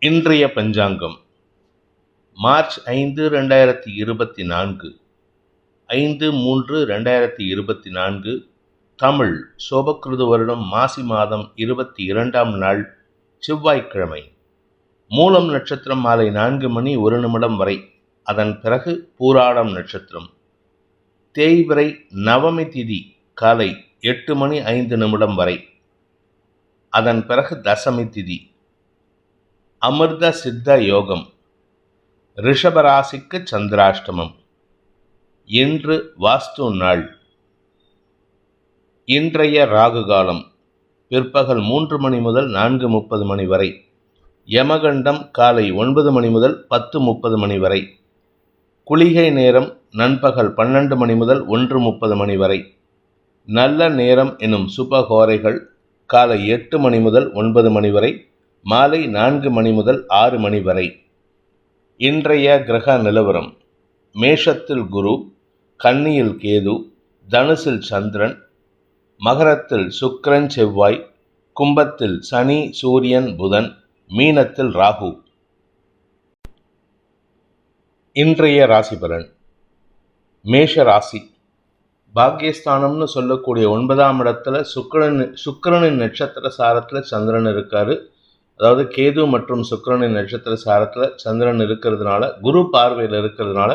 இன்றைய பஞ்சாங்கம் மார்ச் 5, 2024 5/3/2024 தமிழ் சோபக்கிருது வருடம் மாசி மாதம் 22ஆம் நாள் செவ்வாய்க்கிழமை. மூலம் நட்சத்திரம் மாலை 4 மணி 1 நிமிடம் வரை, அதன் பிறகு பூராடம் நட்சத்திரம். தேய்பிறை நவமி திதி காலை 8 மணி 5 நிமிடம் வரை, அதன் பிறகு தசமி திதி. அமிர்த சித்த யோகம். ரிஷபராசிக்கு சந்திராஷ்டமம். இன்று வாஸ்து நாள். இன்றைய ராகு காலம் பிற்பகல் 3 மணி முதல் 4:30 மணி வரை. யமகண்டம் காலை 9 மணி முதல் 10:30 மணி வரை. குளிகை நேரம் நண்பகல் 12 மணி முதல் 1:30 மணி வரை. நல்ல நேரம் எனும் சுபகோரைகள் காலை 8 மணி முதல் 9 மணி வரை, மாலை 4 மணி முதல் 6 மணி வரை. இன்றைய கிரக நிலவரம்: மேஷத்தில் குரு, கன்னியில் கேது, தனுசில் சந்திரன், மகரத்தில் சுக்கிரன் செவ்வாய், கும்பத்தில் சனி சூரியன் புதன், மீனத்தில் ராகு. இன்றைய ராசி பலன். மேஷ ராசி. பாக்கியஸ்தானம்னு சொல்லக்கூடிய 9ஆம் இடத்துல சுக்கிரனின் நட்சத்திர சாரத்தில் சந்திரன் இருக்காரு. அதாவது கேது மற்றும் சுக்கிரனின் நட்சத்திர சாரத்தில் சந்திரன் இருக்கிறதுனால, குரு பார்வையில் இருக்கிறதுனால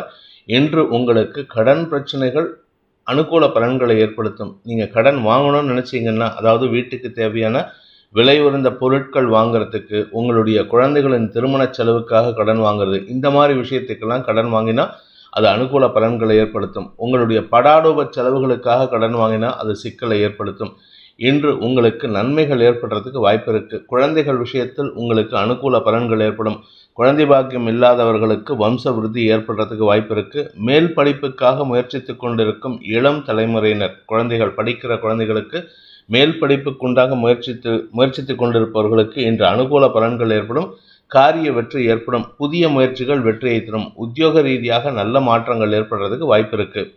இன்று உங்களுக்கு கடன் பிரச்சனைகள் அனுகூல பலன்களை ஏற்படுத்தும். நீங்கள் கடன் வாங்கணும்னு நினச்சிங்கன்னா, அதாவது வீட்டுக்கு தேவையான விலை உயர்ந்த பொருட்கள் வாங்கிறதுக்கு, உங்களுடைய குழந்தைகளின் திருமண செலவுக்காக கடன் வாங்குறது, இந்த மாதிரி விஷயத்துக்கெல்லாம் கடன் வாங்கினா அது அனுகூல பலன்களை ஏற்படுத்தும். உங்களுடைய படாடோப செலவுகளுக்காக கடன் வாங்கினா அது சிக்கலை ஏற்படுத்தும். இன்று உங்களுக்கு நன்மைகள் ஏற்படுறதுக்கு வாய்ப்பு இருக்குது. குழந்தைகள் விஷயத்தில் உங்களுக்கு அனுகூல பலன்கள் ஏற்படும். குழந்தை பாக்கியம் இல்லாதவர்களுக்கு வம்ச விருத்தி ஏற்படுறதுக்கு வாய்ப்பு இருக்குது. மேல் படிப்புக்காக முயற்சித்து கொண்டிருக்கும் இளம் தலைமுறையினர், படிக்கிற குழந்தைகளுக்கு மேல் படிப்புக்குண்டாக முயற்சித்து கொண்டிருப்பவர்களுக்கு இன்று அனுகூல பலன்கள் ஏற்படும். காரிய வெற்றி ஏற்படும். புதிய முயற்சிகள் வெற்றியை தரும். உத்தியோக ரீதியாக நல்ல மாற்றங்கள் ஏற்படுறதுக்கு வாய்ப்பு இருக்குது.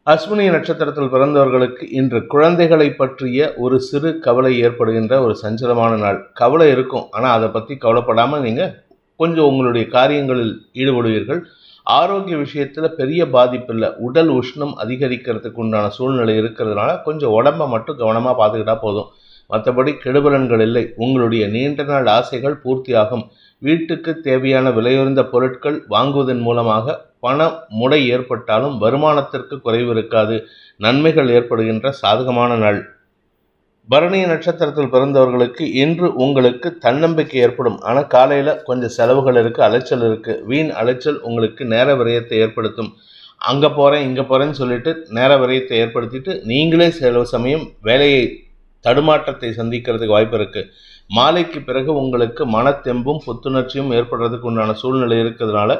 அஸ்வினி நட்சத்திரத்தில் பிறந்தவர்களுக்கு இன்று குழந்தைகளை பற்றிய ஒரு சிறு கவலை ஏற்படுகின்ற ஒரு சஞ்சலமான நாள். கவலை இருக்கும், ஆனால் அதை பற்றி கவலைப்படாமல் நீங்கள் கொஞ்சம் உங்களுடைய காரியங்களில் ஈடுபடுவீர்கள். ஆரோக்கிய விஷயத்தில் பெரிய பாதிப்பு இல்லை. உடல் உஷ்ணம் அதிகரிக்கிறதுக்கு உண்டான சூழ்நிலை இருக்கிறதுனால கொஞ்சம் உடம்பை மட்டும் கவனமாக பார்த்துக்கிட்டா போதும். மற்றபடி கெடுபலன்கள் இல்லை. உங்களுடைய நீண்ட நாள் ஆசைகள் பூர்த்தியாகும். வீட்டுக்கு தேவையான விலையுயர்ந்த பொருட்கள் வாங்குவதன் மூலமாக பண முடை ஏற்பட்டாலும் வருமானத்திற்கு குறைவு இருக்காது. நன்மைகள் ஏற்படுகின்ற சாதகமான நாள். பரணி நட்சத்திரத்தில் பிறந்தவர்களுக்கு இன்று உங்களுக்கு தன்னம்பிக்கை ஏற்படும். ஆனால் காலையில் கொஞ்சம் செலவுகள் இருக்குது, அலைச்சல் இருக்குது. வீண் அலைச்சல் உங்களுக்கு நேர விரயத்தை ஏற்படுத்தும். அங்கே போகிறேன் இங்கே போகிறேன்னு சொல்லிட்டு நேர விரயத்தை ஏற்படுத்திட்டு நீங்களே சில சமயம் வேலையை தடுமாற்றத்தை சந்திக்கிறதுக்கு வாய்ப்பு இருக்குது. மாலைக்கு பிறகு உங்களுக்கு மனத்தெம்பும் புத்துணர்ச்சியும் ஏற்படுறதுக்கு உண்டான சூழ்நிலை இருக்கிறதுனால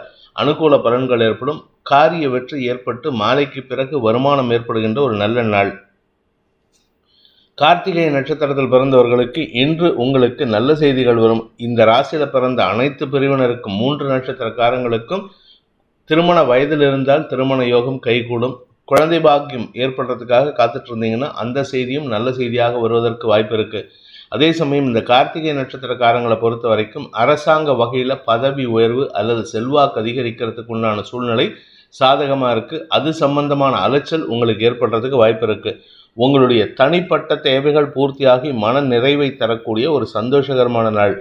அனுகூல பலன்கள் ஏற்படும். காரிய வெற்றி ஏற்பட்டு மாலைக்கு பிறகு வருமானம் ஏற்படுகின்ற ஒரு நல்ல நாள். கார்த்திகை நட்சத்திரத்தில் பிறந்தவர்களுக்கு இன்று உங்களுக்கு நல்ல செய்திகள் வரும். இந்த ராசியில் பிறந்த அனைத்து பிரிவினருக்கும் 3 நட்சத்திரக்காரங்களுக்கும் திருமண வயதில் இருந்தால் திருமண யோகம் கைகூடும். குழந்தை பாக்கியம் ஏற்படுறதுக்காக காத்துட்டு இருந்தீங்கன்னா அந்த செய்தியும் நல்ல செய்தியாக வருவதற்கு வாய்ப்பு இருக்குது. அதே சமயம் இந்த கார்த்திகை நட்சத்திரக்காரங்களை பொறுத்த வரைக்கும் அரசாங்க வகையில் பதவி உயர்வு அல்லது செல்வாக்கு அதிகரிக்கிறதுக்கு உண்டான சூழ்நிலை சாதகமாக இருக்குது. அது சம்பந்தமான அலைச்சல் உங்களுக்கு ஏற்படுறதுக்கு வாய்ப்பு இருக்குது. உங்களுடைய தனிப்பட்ட தேவைகள் பூர்த்தியாகி மன நிறைவை தரக்கூடிய ஒரு சந்தோஷகரமான நாள்.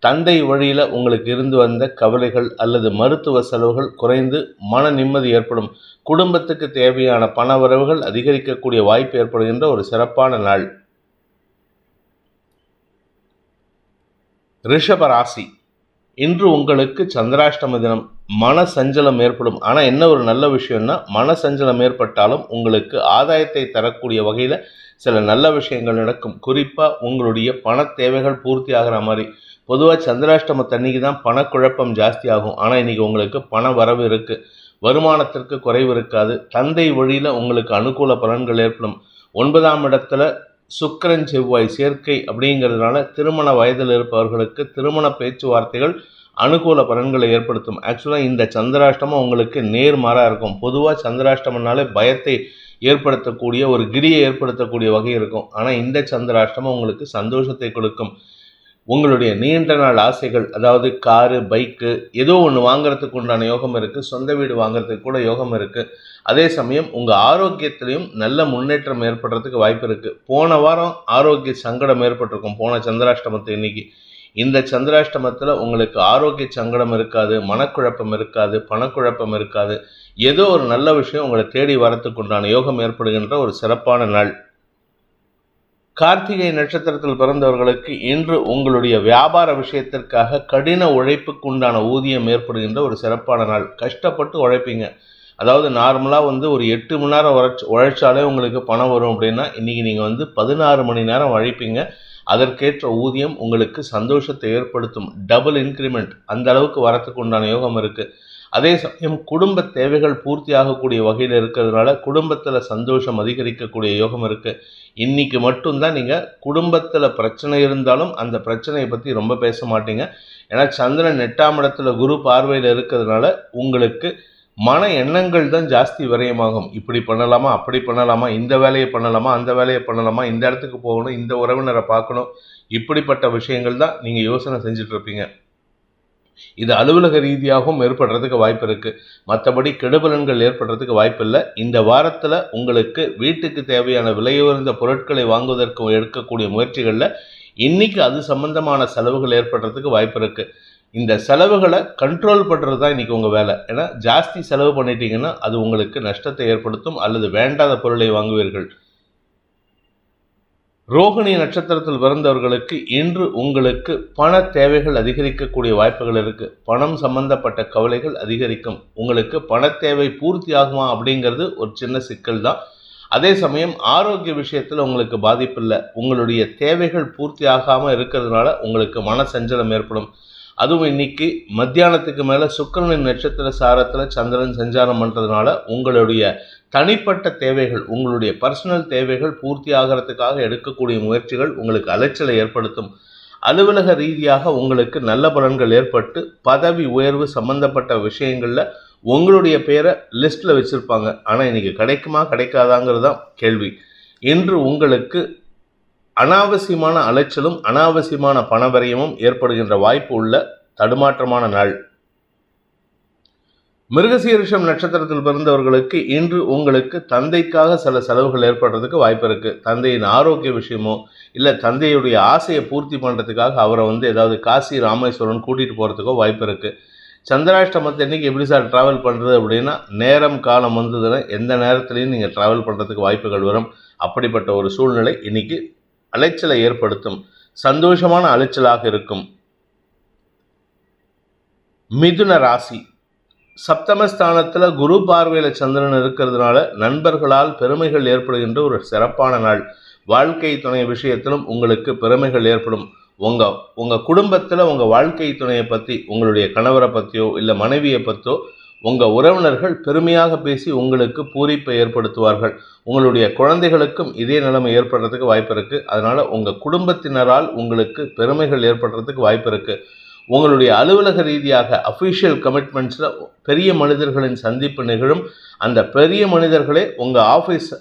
தந்தை வழியில் உங்களுக்கு இருந்து வந்த கவலைகள் அல்லது மருத்துவ செலவுகள் குறைந்து மன நிம்மதி ஏற்படும். குடும்பத்துக்கு தேவையான பண வரவுகள் அதிகரிக்கக்கூடிய வாய்ப்பு ஏற்படுகின்ற ஒரு சிறப்பான நாள். ரிஷபராசி. இன்று உங்களுக்கு சந்திராஷ்டம தினம். மன சஞ்சலம் ஏற்படும். ஆனால் என்ன ஒரு நல்ல விஷயம்னா, மன சஞ்சலம் ஏற்பட்டாலும் உங்களுக்கு ஆதாயத்தை தரக்கூடிய வகையில் சில நல்ல விஷயங்கள் நடக்கும். குறிப்பாக உங்களுடைய பண தேவைகள் பூர்த்தி ஆகிற மாதிரி. பொதுவாக சந்திராஷ்டம தண்ணிக்கு தான் பணக்குழப்பம் ஜாஸ்தி ஆகும். ஆனால் இன்றைக்கி உங்களுக்கு பண வரவு இருக்குது. வருமானத்திற்கு குறைவு இருக்காது. தந்தை வழியில் உங்களுக்கு அனுகூல பலன்கள் ஏற்படும். 9ஆம் இடத்துல சுக்கிரன் செவ்வாய் சேர்க்கை அப்படிங்கிறதுனால திருமண வயதில் இருப்பவர்களுக்கு திருமண பேச்சுவார்த்தைகள் அனுகூல பலன்களை ஏற்படுத்தும். ஆக்சுவலாக இந்த சந்திராஷ்டமம் உங்களுக்கு நேர்மாறாக இருக்கும். பொதுவாக சந்திராஷ்டமனாலே பயத்தை ஏற்படுத்தக்கூடிய ஒரு கிரியை ஏற்படுத்தக்கூடிய வகை இருக்கும். ஆனால் இந்த சந்திராஷ்டமம் உங்களுக்கு சந்தோஷத்தை கொடுக்கும். உங்களுடைய நீண்ட நாள் ஆசைகள், அதாவது காரு, பைக்கு, ஏதோ ஒன்று வாங்குறதுக்கு உண்டான யோகம் இருக்குது. சொந்த வீடு வாங்குறதுக்கு கூட யோகம் இருக்குது. அதே சமயம் உங்கள் ஆரோக்கியத்திலையும் நல்ல முன்னேற்றம் ஏற்படுறதுக்கு வாய்ப்பு இருக்குது. போன வாரம் ஆரோக்கிய சங்கடம் ஏற்பட்டிருக்கும், போன சந்திராஷ்டமத்து இன்னைக்கு. இந்த சந்திராஷ்டமத்தில் உங்களுக்கு ஆரோக்கிய சங்கடம் இருக்காது, மனக்குழப்பம் இருக்காது, பணக்குழப்பம் இருக்காது. ஏதோ ஒரு நல்ல விஷயம் உங்களை தேடி வரத்துக்கு உண்டான யோகம் ஏற்படுகின்ற ஒரு சிறப்பான நாள். கார்த்திகை நட்சத்திரத்தில் பிறந்தவர்களுக்கு இன்று உங்களுடைய வியாபார விஷயத்திற்காக கடின உழைப்புக்கு உண்டான ஊதியம் ஏற்படுகின்ற ஒரு சிறப்பான நாள். கஷ்டப்பட்டு உழைப்பீங்க. அதாவது நார்மலாக ஒரு 8 மணி நேரம் உழைச்சாலே உங்களுக்கு பணம் வரும் அப்படின்னா, இன்றைக்கி நீங்கள் 16 மணி நேரம் உழைப்பீங்க. அதற்கேற்ற ஊதியம் உங்களுக்கு சந்தோஷத்தை ஏற்படுத்தும். டபுள் இன்க்ரிமெண்ட் அந்த அளவுக்கு வரத்துக்கு உண்டான யோகம் இருக்குது. அதே சமயம் குடும்ப தேவைகள் பூர்த்தி ஆகக்கூடிய வகையில் இருக்கிறதுனால குடும்பத்தில் சந்தோஷம் அதிகரிக்கக்கூடிய யோகம் இருக்குது. இன்றைக்கி மட்டும்தான் நீங்கள் குடும்பத்தில் பிரச்சனை இருந்தாலும் அந்த பிரச்சனையை பற்றி ரொம்ப பேச மாட்டீங்க. ஏன்னா சந்திரன் 8ஆம் இடத்துல குரு பார்வையில் இருக்கிறதுனால உங்களுக்கு மன எண்ணங்கள் தான் ஜாஸ்தி விரயமாகும். இப்படி பண்ணலாமா, அப்படி பண்ணலாமா, இந்த வேலையை பண்ணலாமா, அந்த வேலையை பண்ணலாமா, இந்த இடத்துக்கு போகணும், இந்த உறவினரை பார்க்கணும், இப்படிப்பட்ட விஷயங்கள் தான் நீங்கள் யோசனை செஞ்சுட்டு இருப்பீங்க. இது அலுவலக ரீதியாகவும் ஏற்படுறதுக்கு வாய்ப்பு இருக்குது. மற்றபடி கெடுபலன்கள் ஏற்படுறதுக்கு வாய்ப்பு இல்லை. இந்த வாரத்தில் உங்களுக்கு வீட்டுக்கு தேவையான விலையுயர்ந்த பொருட்களை வாங்குவதற்கு எடுக்கக்கூடிய முயற்சிகளில் இன்றைக்கி அது சம்பந்தமான செலவுகள் ஏற்படுறதுக்கு வாய்ப்பு இருக்குது. இந்த செலவுகளை கண்ட்ரோல் பண்ணுறது தான் இன்றைக்கி உங்கள் வேலை. ஏன்னா ஜாஸ்தி செலவு பண்ணிட்டீங்கன்னா அது உங்களுக்கு நஷ்டத்தை ஏற்படுத்தும் அல்லது வேண்டாத பொருளை வாங்குவீர்கள். ரோகிணி நட்சத்திரத்தில் பிறந்தவர்களுக்கு இன்று உங்களுக்கு பண தேவைகள் அதிகரிக்கக்கூடிய வாய்ப்புகள் இருக்குது. பணம் சம்பந்தப்பட்ட கவலைகள் அதிகரிக்கும். உங்களுக்கு பண தேவை பூர்த்தி ஆகுமா அப்படிங்கிறது ஒரு சின்ன சிக்கல் தான். அதே சமயம் ஆரோக்கிய விஷயத்தில் உங்களுக்கு பாதிப்பு இல்லை. உங்களுடைய தேவைகள் பூர்த்தி ஆகாமல் இருக்கிறதுனால உங்களுக்கு மன சஞ்சலம் ஏற்படும். அதுவும் இன்னைக்கு மத்தியானத்துக்கு மேலே சுக்கிரனின் நட்சத்திர சாரத்தில் சந்திரன் சஞ்சாரம் பண்ணுறதுனால உங்களுடைய தனிப்பட்ட தேவைகள், உங்களுடைய பர்சனல் தேவைகள் பூர்த்தி ஆகிறதுக்காக எடுக்கக்கூடிய முயற்சிகள் உங்களுக்கு அலைச்சலை ஏற்படுத்தும். அலுவலக ரீதியாக உங்களுக்கு நல்ல பலன்கள் ஏற்பட்டு பதவி உயர்வு சம்பந்தப்பட்ட விஷயங்களில் உங்களுடைய பேரை லிஸ்ட்டில் வச்சுருப்பாங்க. ஆனால் இன்றைக்கி கிடைக்குமா கிடைக்காதாங்கிறது தான் கேள்வி. இன்று உங்களுக்கு அனாவசியமான அலைச்சலும் அனாவசியமான பணவரையமும் ஏற்படுகின்ற வாய்ப்பு உள்ள தடுமாற்றமான நாள். மிருகசீரிஷம் நட்சத்திரத்தில் பிறந்தவர்களுக்கு இன்று உங்களுக்கு தந்தைக்காக சில செலவுகள் ஏற்படுறதுக்கு வாய்ப்பு இருக்குது. தந்தையின் ஆரோக்கிய விஷயமோ இல்லை தந்தையுடைய ஆசையை பூர்த்தி பண்ணுறதுக்காக அவரை ஏதாவது காசி ராமேஸ்வரன் கூட்டிகிட்டு போகிறதுக்கோ வாய்ப்பு இருக்குது. சந்திராஷ்டமத்தை அன்றைக்கி எப்படி சார் ட்ராவல் பண்ணுறது அப்படின்னா, நேரம் காலம் வந்ததுன்னா எந்த நேரத்துலையும் நீங்கள் ட்ராவல் பண்ணுறதுக்கு வாய்ப்புகள் வரும். அப்படிப்பட்ட ஒரு சூழ்நிலை இன்றைக்கி அலைச்சலை ஏற்படுத்தும். சந்தோஷமான அலைச்சலாக இருக்கும். மிதுன ராசி சப்தமஸ்தானத்தில் குரு பார்வையில் சந்திரன் இருக்கிறதுனால நண்பர்களால் பெருமைகள் ஏற்படுகின்ற ஒரு சிறப்பான நாள். வாழ்க்கை துணை விஷயத்திலும் உங்களுக்கு பெருமைகள் ஏற்படும். உங்கள் குடும்பத்தில் உங்கள் வாழ்க்கை துணையை பற்றி, உங்களுடைய கணவரை பற்றியோ இல்லை மனைவியை பற்றியோ உங்கள் உறவினர்கள் பெருமையாக பேசி உங்களுக்கு பூரிப்பை ஏற்படுத்துவார்கள். உங்களுடைய குழந்தைகளுக்கும் இதே நிலைமை ஏற்படுறதுக்கு வாய்ப்பு இருக்குது. அதனால் உங்கள் குடும்பத்தினரால் உங்களுக்கு பெருமைகள் ஏற்படுறதுக்கு வாய்ப்பு இருக்குது. உங்களுடைய அலுவலக ரீதியாக அஃபிஷியல் கமிட்மெண்ட்ஸில் பெரிய மனிதர்களின் சந்திப்பு நிகழும். அந்த பெரிய மனிதர்களே உங்கள் ஆஃபீஸ்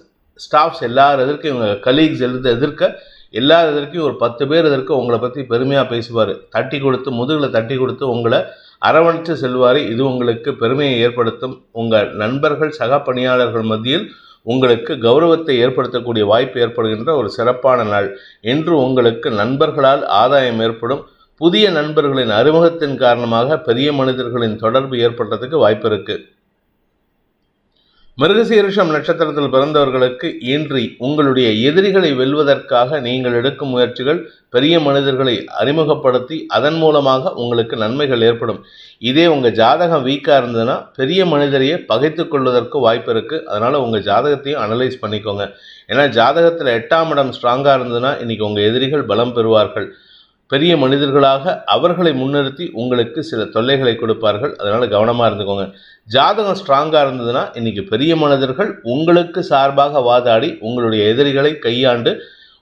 ஸ்டாஃப்ஸ் எல்லார் எதிர்க்கும், உங்கள் கலீக்ஸ் எதிர்க்க எல்லார் எதிர்க்கும் ஒரு 10 பேர் எதிர்க்க உங்களை பற்றி பெருமையாக பேசுவார். தட்டி கொடுத்து, முதுகில் தட்டி கொடுத்து உங்களை அரவணைச்சு செல்வார். இது உங்களுக்கு பெருமையை ஏற்படுத்தும். உங்கள் நண்பர்கள் சக பணியாளர்கள் மத்தியில் உங்களுக்கு கௌரவத்தை ஏற்படுத்தக்கூடிய வாய்ப்பு ஏற்படுகின்ற ஒரு சிறப்பான நாள். இன்று உங்களுக்கு நண்பர்களால் ஆதாயம் ஏற்படும். புதிய நண்பர்களின் அறிமுகத்தின் காரணமாக பெரிய மனிதர்களின் தொடர்பு ஏற்படுறதுக்கு வாய்ப்பு இருக்குது. மிருகசீரிஷம் நட்சத்திரத்தில் பிறந்தவர்களுக்கு இன்று உங்களுடைய எதிரிகளை வெல்வதற்காக நீங்கள் எடுக்கும் முயற்சிகள் பெரிய மனிதர்களை அறிமுகப்படுத்தி அதன் மூலமாக உங்களுக்கு நன்மைகள் ஏற்படும். இதே உங்கள் ஜாதகம் வீக்காக இருந்ததுன்னா பெரிய மனிதரையே பகைத்து கொள்வதற்கு வாய்ப்பு இருக்குது. அதனால் உங்கள் ஜாதகத்தையும் அனலைஸ் பண்ணிக்கோங்க. ஏன்னா ஜாதகத்தில் 8ஆம் இடம் ஸ்ட்ராங்காக இருந்ததுன்னா இன்றைக்கி உங்கள் எதிரிகள் பலம் பெறுவார்கள். பெரிய மனிதர்களாக அவர்களை முன்னிறுத்தி உங்களுக்கு சில தொல்லைகளை கொடுப்பார்கள். அதனால் கவனமாக இருந்துக்கோங்க. ஜாதகம் ஸ்ட்ராங்காக இருந்ததுன்னா இன்றைக்கி பெரிய மனிதர்கள் உங்களுக்கு சார்பாக வாதாடி உங்களுடைய எதிரிகளை கையாண்டு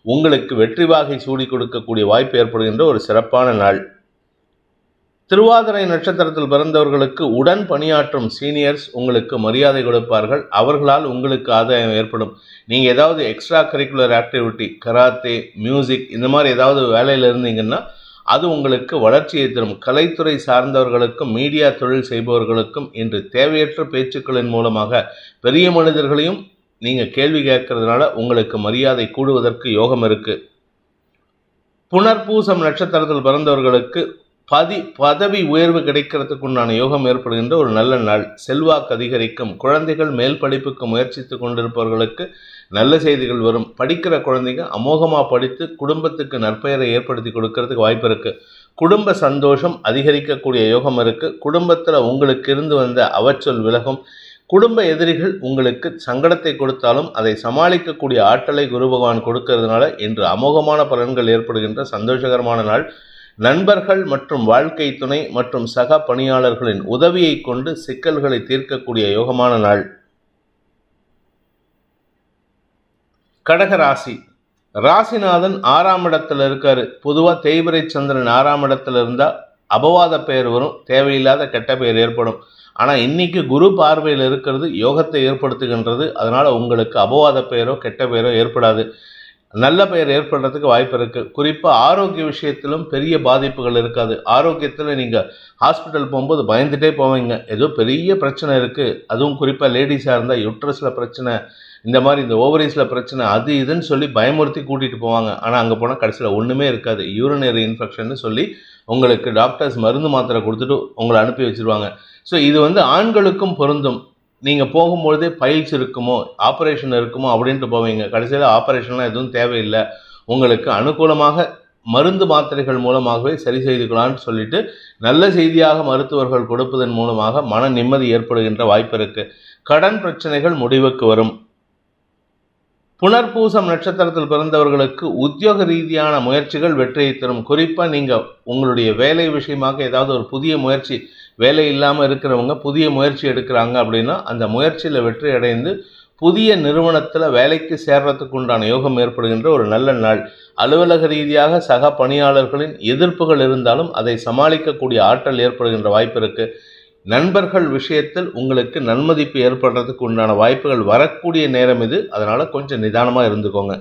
உங்களுக்கு வெற்றி வாகை சூடி கொடுக்கக்கூடிய வாய்ப்பு ஏற்படுகின்ற ஒரு சிறப்பான நாள். திருவாதிரை நட்சத்திரத்தில் பிறந்தவர்களுக்கு உடன் பணியாற்றும் சீனியர்ஸ் உங்களுக்கு மரியாதை கொடுப்பார்கள். அவர்களால் உங்களுக்கு ஆதாயம் ஏற்படும். நீங்கள் ஏதாவது extra curricular activity, karate, music இந்த மாதிரி ஏதாவது வேலையில் இருந்தீங்கன்னா அது உங்களுக்கு வளர்ச்சியை தரும். கலைத்துறை சார்ந்தவர்களுக்கும் மீடியா தொழில் செய்பவர்களுக்கும் இன்று தேவையற்ற பேச்சுக்களின் மூலமாக பெரிய மனிதர்களையும் நீங்கள் கேள்வி கேட்கறதுனால உங்களுக்கு மரியாதை கூடுவதற்கு யோகம் இருக்கு. புனர்பூசம் நட்சத்திரத்தில் பிறந்தவர்களுக்கு பதவி உயர்வு கிடைக்கிறதுக்கு உண்டான யோகம் ஏற்படுகின்ற ஒரு நல்ல நாள். செல்வாக்கு அதிகரிக்கும். குழந்தைகள் மேல் படிப்புக்கு முயற்சித்து கொண்டிருப்பவர்களுக்கு நல்ல செய்திகள் வரும். படிக்கிற குழந்தைங்க அமோகமாக படித்து குடும்பத்துக்கு நற்பெயரை ஏற்படுத்தி கொடுக்கறதுக்கு வாய்ப்பு இருக்குது. குடும்ப சந்தோஷம் அதிகரிக்கக்கூடிய யோகம் இருக்குது. குடும்பத்தில் உங்களுக்கு இருந்து வந்த அவச்சொல் விலகும். குடும்ப எதிரிகள் உங்களுக்கு சங்கடத்தை கொடுத்தாலும் அதை சமாளிக்கக்கூடிய ஆற்றலை குரு பகவான் கொடுக்கறதுனால இன்று அமோகமான பலன்கள் ஏற்படுகின்ற சந்தோஷகரமான நாள். நண்பர்கள் மற்றும் வாழ்க்கை துணை மற்றும் சக பணியாளர்களின் உதவியை கொண்டு சிக்கல்களை தீர்க்கக்கூடிய யோகமான நாள். கடக ராசி. ராசிநாதன் 6ஆம் இடத்துல இருக்காரு. பொதுவாக தேய்பிரை சந்திரன் 6ஆம் இடத்துல இருந்தால் அபவாத பெயர் வரும், தேவையில்லாத கெட்ட பெயர் ஏற்படும். ஆனால் இன்னைக்கு குரு பார்வையில் இருக்கிறது யோகத்தை ஏற்படுத்துகின்றது. அதனால் உங்களுக்கு அபவாத பெயரோ கெட்ட பெயரோ ஏற்படாது, நல்ல பெயர் ஏற்படுறதுக்கு வாய்ப்பு இருக்குது. குறிப்பாக ஆரோக்கிய விஷயத்திலும் பெரிய பாதிப்புகள் இருக்காது. ஆரோக்கியத்தில் நீங்கள் ஹாஸ்பிட்டல் போகும்போது பயந்துகிட்டே போவீங்க, ஏதோ பெரிய பிரச்சனை இருக்குது. அதுவும் குறிப்பாக லேடிஸாக இருந்தால் யூட்ரஸில் பிரச்சனை, இந்த மாதிரி இந்த ஓவரீஸில் பிரச்சனை, அது இதுன்னு சொல்லி பயமுறுத்தி கூட்டிகிட்டு போவாங்க. ஆனால் அங்கே போனால் கடைசியில் ஒன்றுமே இருக்காது, யூரினரி இன்ஃபெக்ஷன்னு சொல்லி உங்களுக்கு டாக்டர்ஸ் மருந்து மாத்திரை கொடுத்துட்டு உங்களை அனுப்பி வச்சுருவாங்க. ஸோ இது ஆண்களுக்கும் பொருந்தும். நீங்கள் போகும்பொழுதே பைல்ஸ் இருக்குமோ ஆப்ரேஷன் இருக்குமோ அப்படின்ட்டு போவீங்க. கடைசியில் ஆப்ரேஷன்லாம் எதுவும் தேவையில்லை, உங்களுக்கு அனுகூலமாக மருந்து மாத்திரைகள் மூலமாகவே சரி செய்துக்கலான்னு சொல்லிட்டு நல்ல செய்தியாக மருத்துவர்கள் கொடுப்பதன் மூலமாக மன நிம்மதி ஏற்படுகின்ற வாய்ப்பு இருக்குது. கடன் பிரச்சனைகள் முடிவுக்கு வரும். புனர்பூசம் நட்சத்திரத்தில் பிறந்தவர்களுக்கு உத்தியோக ரீதியான முயற்சிகள் வெற்றியை தரும். குறிப்பாக நீங்கள் உங்களுடைய வேலை விஷயமாக ஏதாவது ஒரு புதிய முயற்சி, வேலை இல்லாமல் இருக்கிறவங்க புதிய முயற்சி எடுக்கிறாங்க அப்படின்னா அந்த முயற்சியில் வெற்றி அடைந்து புதிய நிறுவனத்தில் வேலைக்கு சேர்றதுக்கு உண்டான யோகம் ஏற்படுகின்ற ஒரு நல்ல நாள். அலுவலக ரீதியாக சக பணியாளர்களின் எதிர்ப்புகள் இருந்தாலும் அதை சமாளிக்கக்கூடிய ஆற்றல் ஏற்படுகின்ற வாய்ப்பு இருக்குது. நண்பர்கள் விஷயத்தில் உங்களுக்கு நன்மதிப்பு ஏற்படுறதுக்கு உண்டான வாய்ப்புகள் வரக்கூடிய நேரம் இது. அதனால் கொஞ்சம் நிதானமாக இருந்துக்கோங்க.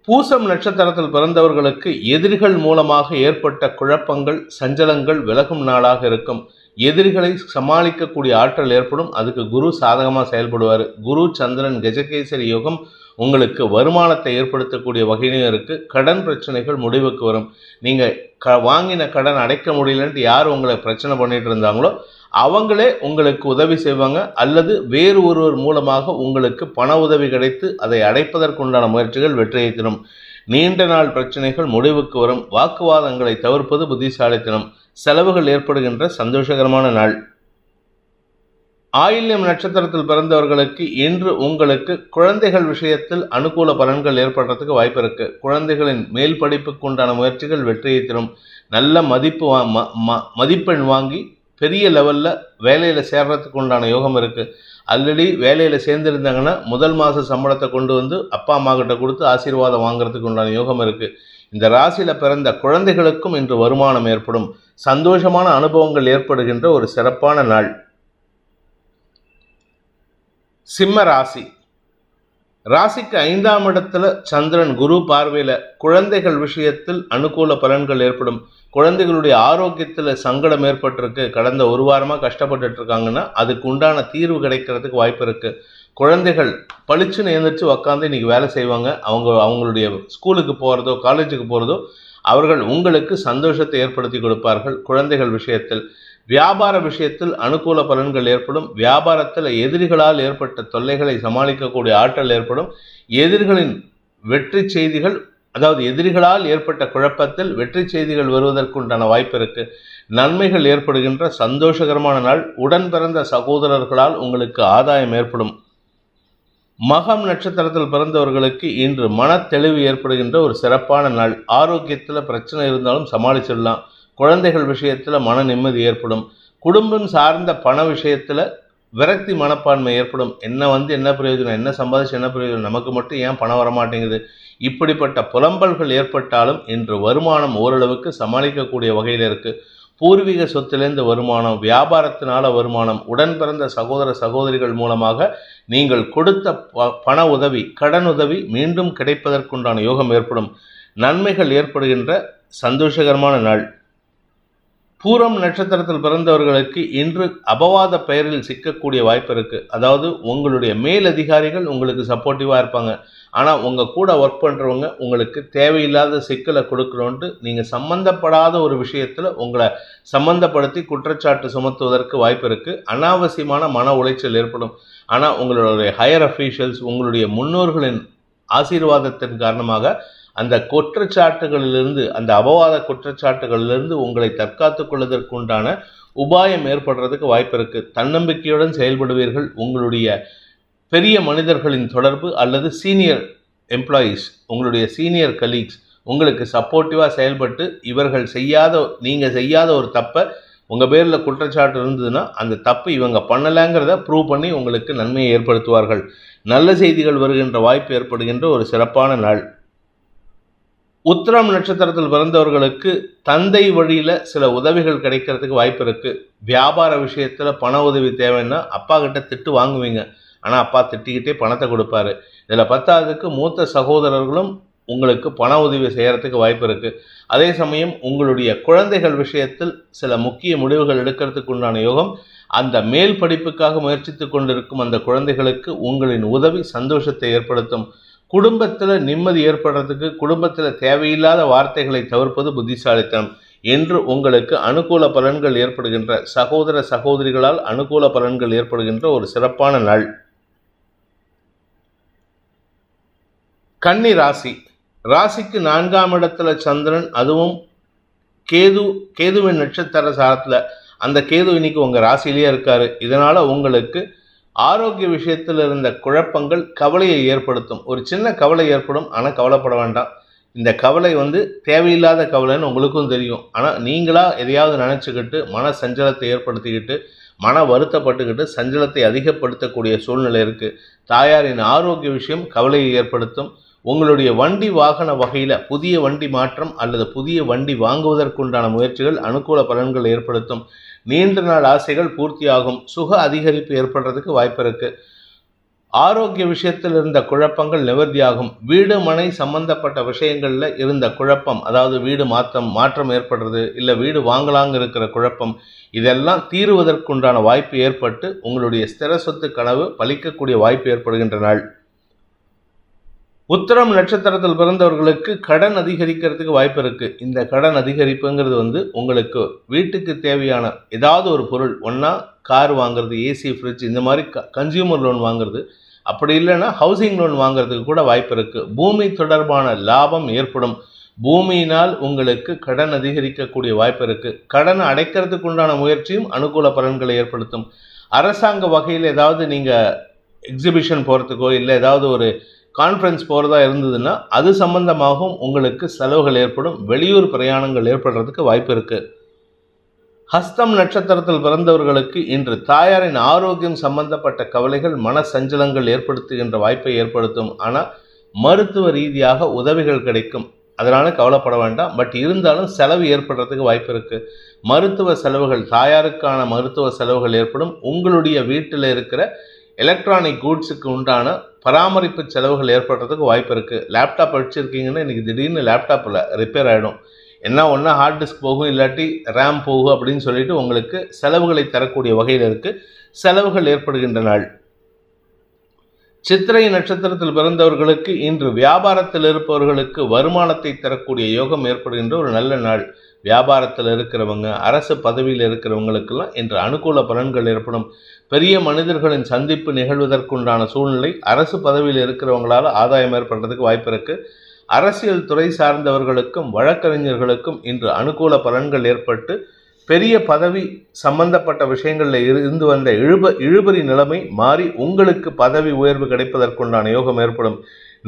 பூசம் நட்சத்திரத்தில் பிறந்தவர்களுக்கு எதிரிகள் மூலமாக ஏற்பட்ட குழப்பங்கள் சஞ்சலங்கள் விலகும் நாளாக இருக்கும். எதிரிகளை சமாளிக்கக்கூடிய ஆற்றல் ஏற்படும். அதுக்கு குரு சாதகமாக செயல்படுவார். குரு சந்திரன் கஜகேசரி யோகம் உங்களுக்கு வருமானத்தை ஏற்படுத்தக்கூடிய வகையிலும் இருக்குது. கடன் பிரச்சனைகள் முடிவுக்கு வரும். நீங்கள் வாங்கின கடன் அடைக்க முடியலன்ட்டு யார் உங்களை பிரச்சனை பண்ணிட்டு இருந்தாங்களோ அவங்களே உங்களுக்கு உதவி செய்வாங்க, அல்லது வேறு ஒருவர் மூலமாக உங்களுக்கு பண உதவி கிடைத்து அதை அடைப்பதற்குண்டான முயற்சிகள் வெற்றியை தரும். நீண்ட நாள் பிரச்சனைகள் முடிவுக்கு வரும். வாக்குவாதங்களை தவிர்ப்பது புத்திசாலித்தனம். செலவுகள் ஏற்படுகின்ற சந்தோஷகரமான நாள். ஆயில்யம் நட்சத்திரத்தில் பிறந்தவர்களுக்கு இன்று உங்களுக்கு குழந்தைகள் விஷயத்தில் அனுகூல பலன்கள் ஏற்படுறதுக்கு வாய்ப்பு இருக்கு. குழந்தைகளின் மேல் படிப்புக்கு உண்டான முயற்சிகள் வெற்றியை தரும். நல்ல மதிப்பெண் வாங்கி பெரிய லெவலில் வேலையில் சேர்றதுக்கு உண்டான யோகம் இருக்குது. ஆல்ரெடி வேலையில் சேர்ந்துருந்தாங்கன்னா முதல் மாத சம்பளத்தை கொண்டு வந்து அப்பா அம்மா கிட்ட கொடுத்து ஆசீர்வாதம் வாங்குறதுக்கு உண்டான யோகம் இருக்குது. இந்த ராசியில் பிறந்த குழந்தைகளுக்கும் இன்று வருமானம் ஏற்படும். சந்தோஷமான அனுபவங்கள் ஏற்படுகின்ற ஒரு சிறப்பான நாள். சிம்ம ராசி. ராசிக்கு 5ஆம் இடத்துல சந்திரன் குரு பார்வையில் குழந்தைகள் விஷயத்தில் அனுகூல பலன்கள் ஏற்படும். குழந்தைகளுடைய ஆரோக்கியத்தில் சங்கடம் ஏற்பட்டிருக்கு, கடந்த ஒரு வாரமாக கஷ்டப்பட்டு இருக்காங்கன்னா அதுக்கு உண்டான தீர்வு கிடைக்கிறதுக்கு வாய்ப்பு இருக்குது. குழந்தைகள் பளிச்சுன்னு எழுந்திரிச்சு உக்காந்து இன்றைக்கி வேலை செய்வாங்க. அவங்களுடைய ஸ்கூலுக்கு போகிறதோ காலேஜுக்கு போகிறதோ அவர்கள் உங்களுக்கு சந்தோஷத்தை ஏற்படுத்தி கொடுப்பார்கள். குழந்தைகள் விஷயத்தில் வியாபார விஷயத்தில் அனுகூல பலன்கள் ஏற்படும். வியாபாரத்தில் எதிரிகளால் ஏற்பட்ட தொல்லைகளை சமாளிக்கக்கூடிய ஆற்றல் ஏற்படும். எதிரிகளின் வெற்றி செய்திகள், அதாவது எதிரிகளால் ஏற்பட்ட குழப்பத்தில் வெற்றி செய்திகள் வருவதற்குண்டான வாய்ப்பு இருக்கு. நன்மைகள் ஏற்படுகின்ற சந்தோஷகரமான நாள். உடன் பிறந்த சகோதரர்களால் உங்களுக்கு ஆதாயம் ஏற்படும். மகம் நட்சத்திரத்தில் பிறந்தவர்களுக்கு இன்று மன தெளிவு ஏற்படுகின்ற ஒரு சிறப்பான நாள். ஆரோக்கியத்தில் பிரச்சனை இருந்தாலும் சமாளிச்சிடலாம். குழந்தைகள் விஷயத்தில் மன நிம்மதி ஏற்படும். குடும்பம் சார்ந்த பண விஷயத்தில் விரக்தி மனப்பான்மை ஏற்படும். என்ன பிரயோஜனம், என்ன சம்பாதிச்சு என்ன பிரயோஜனம், நமக்கு மட்டும் ஏன் பணம் வரமாட்டேங்குது, இப்படிப்பட்ட புலம்பல்கள் ஏற்பட்டாலும் இன்று வருமானம் ஓரளவுக்கு சமாளிக்கக்கூடிய வகையில் இருக்குது. பூர்வீக சொத்திலிருந்து வருமானம், வியாபாரத்தினால வருமானம், உடன் பிறந்த சகோதர சகோதரிகள் மூலமாக நீங்கள் கொடுத்த பண உதவி கடன் உதவி மீண்டும் கிடைப்பதற்குண்டான யோகம் ஏற்படும். நன்மைகள் ஏற்படுகின்ற சந்தோஷகரமான நாள். பூரம் நட்சத்திரத்தில் பிறந்தவர்களுக்கு இன்று அபவாத பெயரில் சிக்கக்கூடிய வாய்ப்பு இருக்குது. அதாவது உங்களுடைய மேலதிகாரிகள் உங்களுக்கு சப்போர்ட்டிவாக இருப்பாங்க, ஆனால் உங்கள் கூட ஒர்க் பண்ணுறவங்க உங்களுக்கு தேவையில்லாத சிக்கலை கொடுக்கணுன்ட்டு நீங்கள் சம்மந்தப்படாத ஒரு விஷயத்தில் உங்களை சம்மந்தப்படுத்தி குற்றச்சாட்டு சுமத்துவதற்கு வாய்ப்பு இருக்குது. அனாவசியமான மன உளைச்சல் ஏற்படும். ஆனால் உங்களுடைய ஹையர் அஃபீஷியல்ஸ், உங்களுடைய முன்னோர்களின் ஆசீர்வாதத்தின் காரணமாக அந்த குற்றச்சாட்டுகளிலிருந்து, அந்த அபவாத குற்றச்சாட்டுகளிலிருந்து உங்களை தற்காத்துக் கொள்வதற்குண்டான உபாயம் ஏற்படுறதுக்கு வாய்ப்பு இருக்குது. தன்னம்பிக்கையுடன் செயல்படுவீர்கள். உங்களுடைய பெரிய மனிதர்களின் தொடர்பு அல்லது சீனியர் எம்ப்ளாயீஸ், உங்களுடைய சீனியர் கலீக்ஸ் உங்களுக்கு சப்போர்ட்டிவாக செயல்பட்டு நீங்கள் செய்யாத ஒரு தப்பை உங்கள் பேரில் குற்றச்சாட்டு இருந்ததுன்னா அந்த தப்பு இவங்க பண்ணலைங்கிறத ப்ரூவ் பண்ணி உங்களுக்கு நன்மையை ஏற்படுத்துவார்கள். நல்ல செய்திகள் வருகின்ற வாய்ப்பு ஏற்படுகின்ற ஒரு சிறப்பான நாள். உத்திரம் நட்சத்திரத்தில் பிறந்தவர்களுக்கு தந்தை வழியில் சில உதவிகள் கிடைக்கிறதுக்கு வாய்ப்பு இருக்குது. வியாபார விஷயத்தில் பண உதவி தேவைன்னா அப்பா கிட்ட திட்டு வாங்குவீங்க, ஆனால் அப்பா திட்டிக்கிட்டே பணத்தை கொடுப்பாரு. இதில் பத்தாவதுக்கு மூத்த சகோதரர்களும் உங்களுக்கு பண உதவி செய்கிறதுக்கு வாய்ப்பு இருக்குது. அதே சமயம் உங்களுடைய குழந்தைகள் விஷயத்தில் சில முக்கிய முடிவுகள் எடுக்கிறதுக்கு உண்டான யோகம். அந்த மேல் படிப்புக்காக முயற்சித்து கொண்டிருக்கும் அந்த குழந்தைகளுக்கு உங்களின் உதவி சந்தோஷத்தை ஏற்படுத்தும். குடும்பத்தில் நிம்மதி ஏற்படுறதுக்கு குடும்பத்தில் தேவையில்லாத வார்த்தைகளை தவிர்ப்பது புத்திசாலித்தனம் என்று உங்களுக்கு அனுகூல பலன்கள் ஏற்படுகின்ற, சகோதர சகோதரிகளால் அனுகூல பலன்கள் ஏற்படுகின்ற ஒரு சிறப்பான நாள். கன்னி ராசி. ராசிக்கு 4ஆம் இடத்துல சந்திரன், அதுவும் கேதுவின் நட்சத்திர சாரத்தில். அந்த கேது இன்னைக்கு உங்கள் ராசியிலேயே இருக்காரு. இதனால் உங்களுக்கு ஆரோக்கிய விஷயத்தில் இருந்த குழப்பங்கள் கவலையை ஏற்படுத்தும். ஒரு சின்ன கவலை ஏற்படும், ஆனால் கவலைப்பட வேண்டாம். இந்த கவலை தேவையில்லாத கவலைன்னு உங்களுக்கும் தெரியும். ஆனால் நீங்களாக எதையாவது நினச்சிக்கிட்டு மன சஞ்சலத்தை ஏற்படுத்திக்கிட்டு மன வருத்தப்பட்டுக்கிட்டு சஞ்சலத்தை அதிகப்படுத்தக்கூடிய சூழ்நிலை இருக்குது. தாயாரின் ஆரோக்கிய விஷயம் கவலையை ஏற்படுத்தும். உங்களுடைய வண்டி வாகன வகையில் புதிய வண்டி மாற்றம் அல்லது புதிய வண்டி வாங்குவதற்குண்டான முயற்சிகள் அனுகூல பலன்கள் ஏற்படுத்தும். நீண்ட நாள் ஆசைகள் பூர்த்தியாகும். சுக அதிகரிப்பு ஏற்படுறதுக்கு வாய்ப்பு இருக்குது. ஆரோக்கிய விஷயத்தில் இருந்த குழப்பங்கள் நிவர்த்தியாகும். வீடு மனை சம்பந்தப்பட்ட விஷயங்களில் இருந்த குழப்பம், அதாவது வீடு மாற்றம் ஏற்படுறது, இல்லை வீடு வாங்கலாங்க இருக்கிற குழப்பம், இதெல்லாம் தீருவதற்குண்டான வாய்ப்பு ஏற்பட்டு உங்களுடைய ஸ்திர சொத்து கனவு பலிக்கக்கூடிய வாய்ப்பு ஏற்படுகின்ற நாள். உத்திரம் நட்சத்திரத்தில் பிறந்தவர்களுக்கு கடன் அதிகரிக்கிறதுக்கு வாய்ப்பு இருக்குது. இந்த கடன் அதிகரிப்புங்கிறது உங்களுக்கு வீட்டுக்கு தேவையான ஏதாவது ஒரு பொருள், ஒன்றா கார் வாங்குறது, ஏசி, ஃப்ரிட்ஜ், இந்த மாதிரி கன்சியூமர் லோன் வாங்குறது, அப்படி இல்லைன்னா ஹவுசிங் லோன் வாங்குறதுக்கு கூட வாய்ப்பு இருக்குது. பூமி தொடர்பான லாபம் ஏற்படும். பூமியினால் உங்களுக்கு கடன் அதிகரிக்கக்கூடிய வாய்ப்பு இருக்குது. கடனை அடைக்கிறதுக்கு உண்டான முயற்சியும் அனுகூல பலன்களை ஏற்படுத்தும். அரசாங்க வகையில் ஏதாவது நீங்கள் எக்ஸிபிஷன் போகிறதுக்கோ இல்லை ஏதாவது ஒரு கான்ஃபரன்ஸ் போகிறதா இருந்ததுன்னா அது சம்பந்தமாகவும் உங்களுக்கு செலவுகள் ஏற்படும். வெளியூர் பிரயாணங்கள் ஏற்படுறதுக்கு வாய்ப்பு இருக்குது. ஹஸ்தம் நட்சத்திரத்தில் பிறந்தவர்களுக்கு இன்று தாயாரின் ஆரோக்கியம் சம்பந்தப்பட்ட கவலைகள் மன சஞ்சலங்கள் ஏற்படுத்துகின்ற வாய்ப்பை ஏற்படுத்தும். ஆனால் மருத்துவ ரீதியாக உதவிகள் கிடைக்கும், அதனால் கவலைப்பட வேண்டாம். பட் இருந்தாலும் செலவு ஏற்படுறதுக்கு வாய்ப்பு இருக்குது. மருத்துவ செலவுகள், தாயாருக்கான மருத்துவ செலவுகள் ஏற்படும். உங்களுடைய வீட்டில் இருக்கிற எலக்ட்ரானிக் கூட்ஸுக்கு உண்டான பராமரிப்பு செலவுகள் ஏற்படுறதுக்கு வாய்ப்பு இருக்குது. லேப்டாப் வச்சுருக்கீங்கன்னா இன்றைக்கி திடீர்னு லேப்டாப்பில் ரிப்பேர் ஆகிடும். ஒன்றா ஹார்ட் டிஸ்க் போகும், இல்லாட்டி ரேம் போகும் அப்படின்னு சொல்லிட்டு உங்களுக்கு செலவுகளை தரக்கூடிய வகையில் இருக்குது. செலவுகள் ஏற்படுகின்ற நாள். சித்திரை நட்சத்திரத்தில் பிறந்தவர்களுக்கு இன்று வியாபாரத்தில் இருப்பவர்களுக்கு வருமானத்தை தரக்கூடிய யோகம் ஏற்படுகின்ற ஒரு நல்ல நாள். வியாபாரத்தில் இருக்கிறவங்க, அரசு பதவியில் இருக்கிறவங்களுக்கெல்லாம் இன்று அனுகூல பலன்கள் ஏற்படும். பெரிய மனிதர்களின் சந்திப்பு நிகழ்வதற்குண்டான சூழ்நிலை, அரசு பதவியில் இருக்கிறவங்களால் ஆதாயம் ஏற்படுறதுக்கு வாய்ப்பு இருக்குது. அரசியல் துறை சார்ந்தவர்களுக்கும் வழக்கறிஞர்களுக்கும் இன்று அனுகூல பலன்கள் ஏற்பட்டு பெரிய பதவி சம்பந்தப்பட்ட விஷயங்களில் இருந்து வந்த இழுபறி நிலைமை மாறி உங்களுக்கு பதவி உயர்வு கிடைப்பதற்குண்டான யோகம் ஏற்படும்.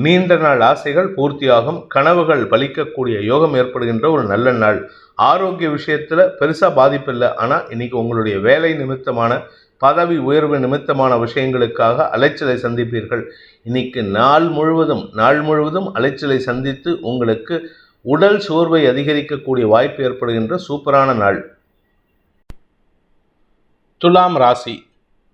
நீண்ட நாள் ஆசைகள் பூர்த்தியாகும். கனவுகள் பலிக்கக்கூடிய யோகம் ஏற்படுகின்ற ஒரு நல்ல நாள். ஆரோக்கிய விஷயத்தில் பெருசாக பாதிப்பு இல்லை. ஆனால் இன்னைக்கு உங்களுடைய வேலை நிமித்தமான, பதவி உயர்வு நிமித்தமான விஷயங்களுக்காக அலைச்சலை சந்திப்பீர்கள். இன்னைக்கு நாள் முழுவதும் அலைச்சலை சந்தித்து உங்களுக்கு உடல் சோர்வை அதிகரிக்கக்கூடிய வாய்ப்பு ஏற்படுகின்ற சூப்பரான நாள். துலாம் ராசி.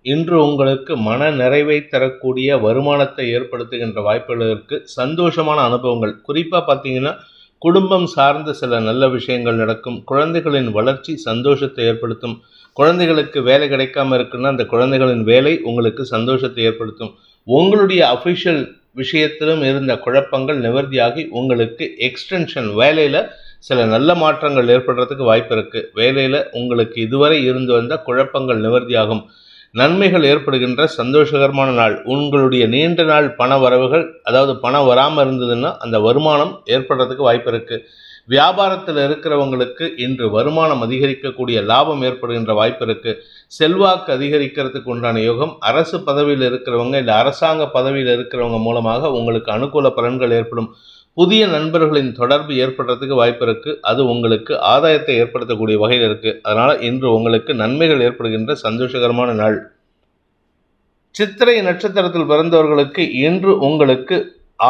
இன்று உங்களுக்கு மன நிறைவை தரக்கூடிய வருமானத்தை ஏற்படுத்துகின்ற வாய்ப்புகள் இருக்குது. சந்தோஷமான அனுபவங்கள், குறிப்பாக பார்த்தீங்கன்னா குடும்பம் சார்ந்த சில நல்ல விஷயங்கள் நடக்கும். குழந்தைகளின் வளர்ச்சி சந்தோஷத்தை ஏற்படுத்தும். குழந்தைகளுக்கு வேலை கிடைக்காம இருக்குன்னா அந்த குழந்தைகளின் வேலை உங்களுக்கு சந்தோஷத்தை ஏற்படுத்தும். உங்களுடைய அஃபிஷியல் விஷயத்திலும் இருந்த குழப்பங்கள் நிவர்த்தியாகி உங்களுக்கு எக்ஸ்டென்ஷன் வேலையில் சில நல்ல மாற்றங்கள் ஏற்படுறதுக்கு வாய்ப்பு இருக்குது. வேலையில் உங்களுக்கு இதுவரை இருந்து வந்த குழப்பங்கள் நிவர்த்தியாகும். நன்மைகள் ஏற்படுகின்ற சந்தோஷகரமான நாள். உங்களுடைய நீண்ட நாள் பண வரவுகள், அதாவது பணம் வராமல் இருந்ததுன்னா அந்த வருமானம் ஏற்படுறதுக்கு வாய்ப்பு இருக்குது. வியாபாரத்தில் இருக்கிறவங்களுக்கு இன்று வருமானம் அதிகரிக்கக்கூடிய லாபம் ஏற்படுகின்ற வாய்ப்பு இருக்குது. செல்வாக்கு அதிகரிக்கிறதுக்கு உண்டான யோகம். அரசு பதவியில் இருக்கிறவங்க இல்லை அரசாங்க பதவியில் இருக்கிறவங்க மூலமாக உங்களுக்கு அனுகூல பலன்கள் ஏற்படும். புதிய நண்பர்களின் தொடர்பு ஏற்படுறதுக்கு வாய்ப்பு இருக்குது. அது உங்களுக்கு ஆதாயத்தை ஏற்படுத்தக்கூடிய வகையில் இருக்குது. அதனால் இன்று உங்களுக்கு நன்மைகள் ஏற்படுகின்ற சந்தோஷகரமான நாள். சித்திரை நட்சத்திரத்தில் பிறந்தவர்களுக்கு இன்று உங்களுக்கு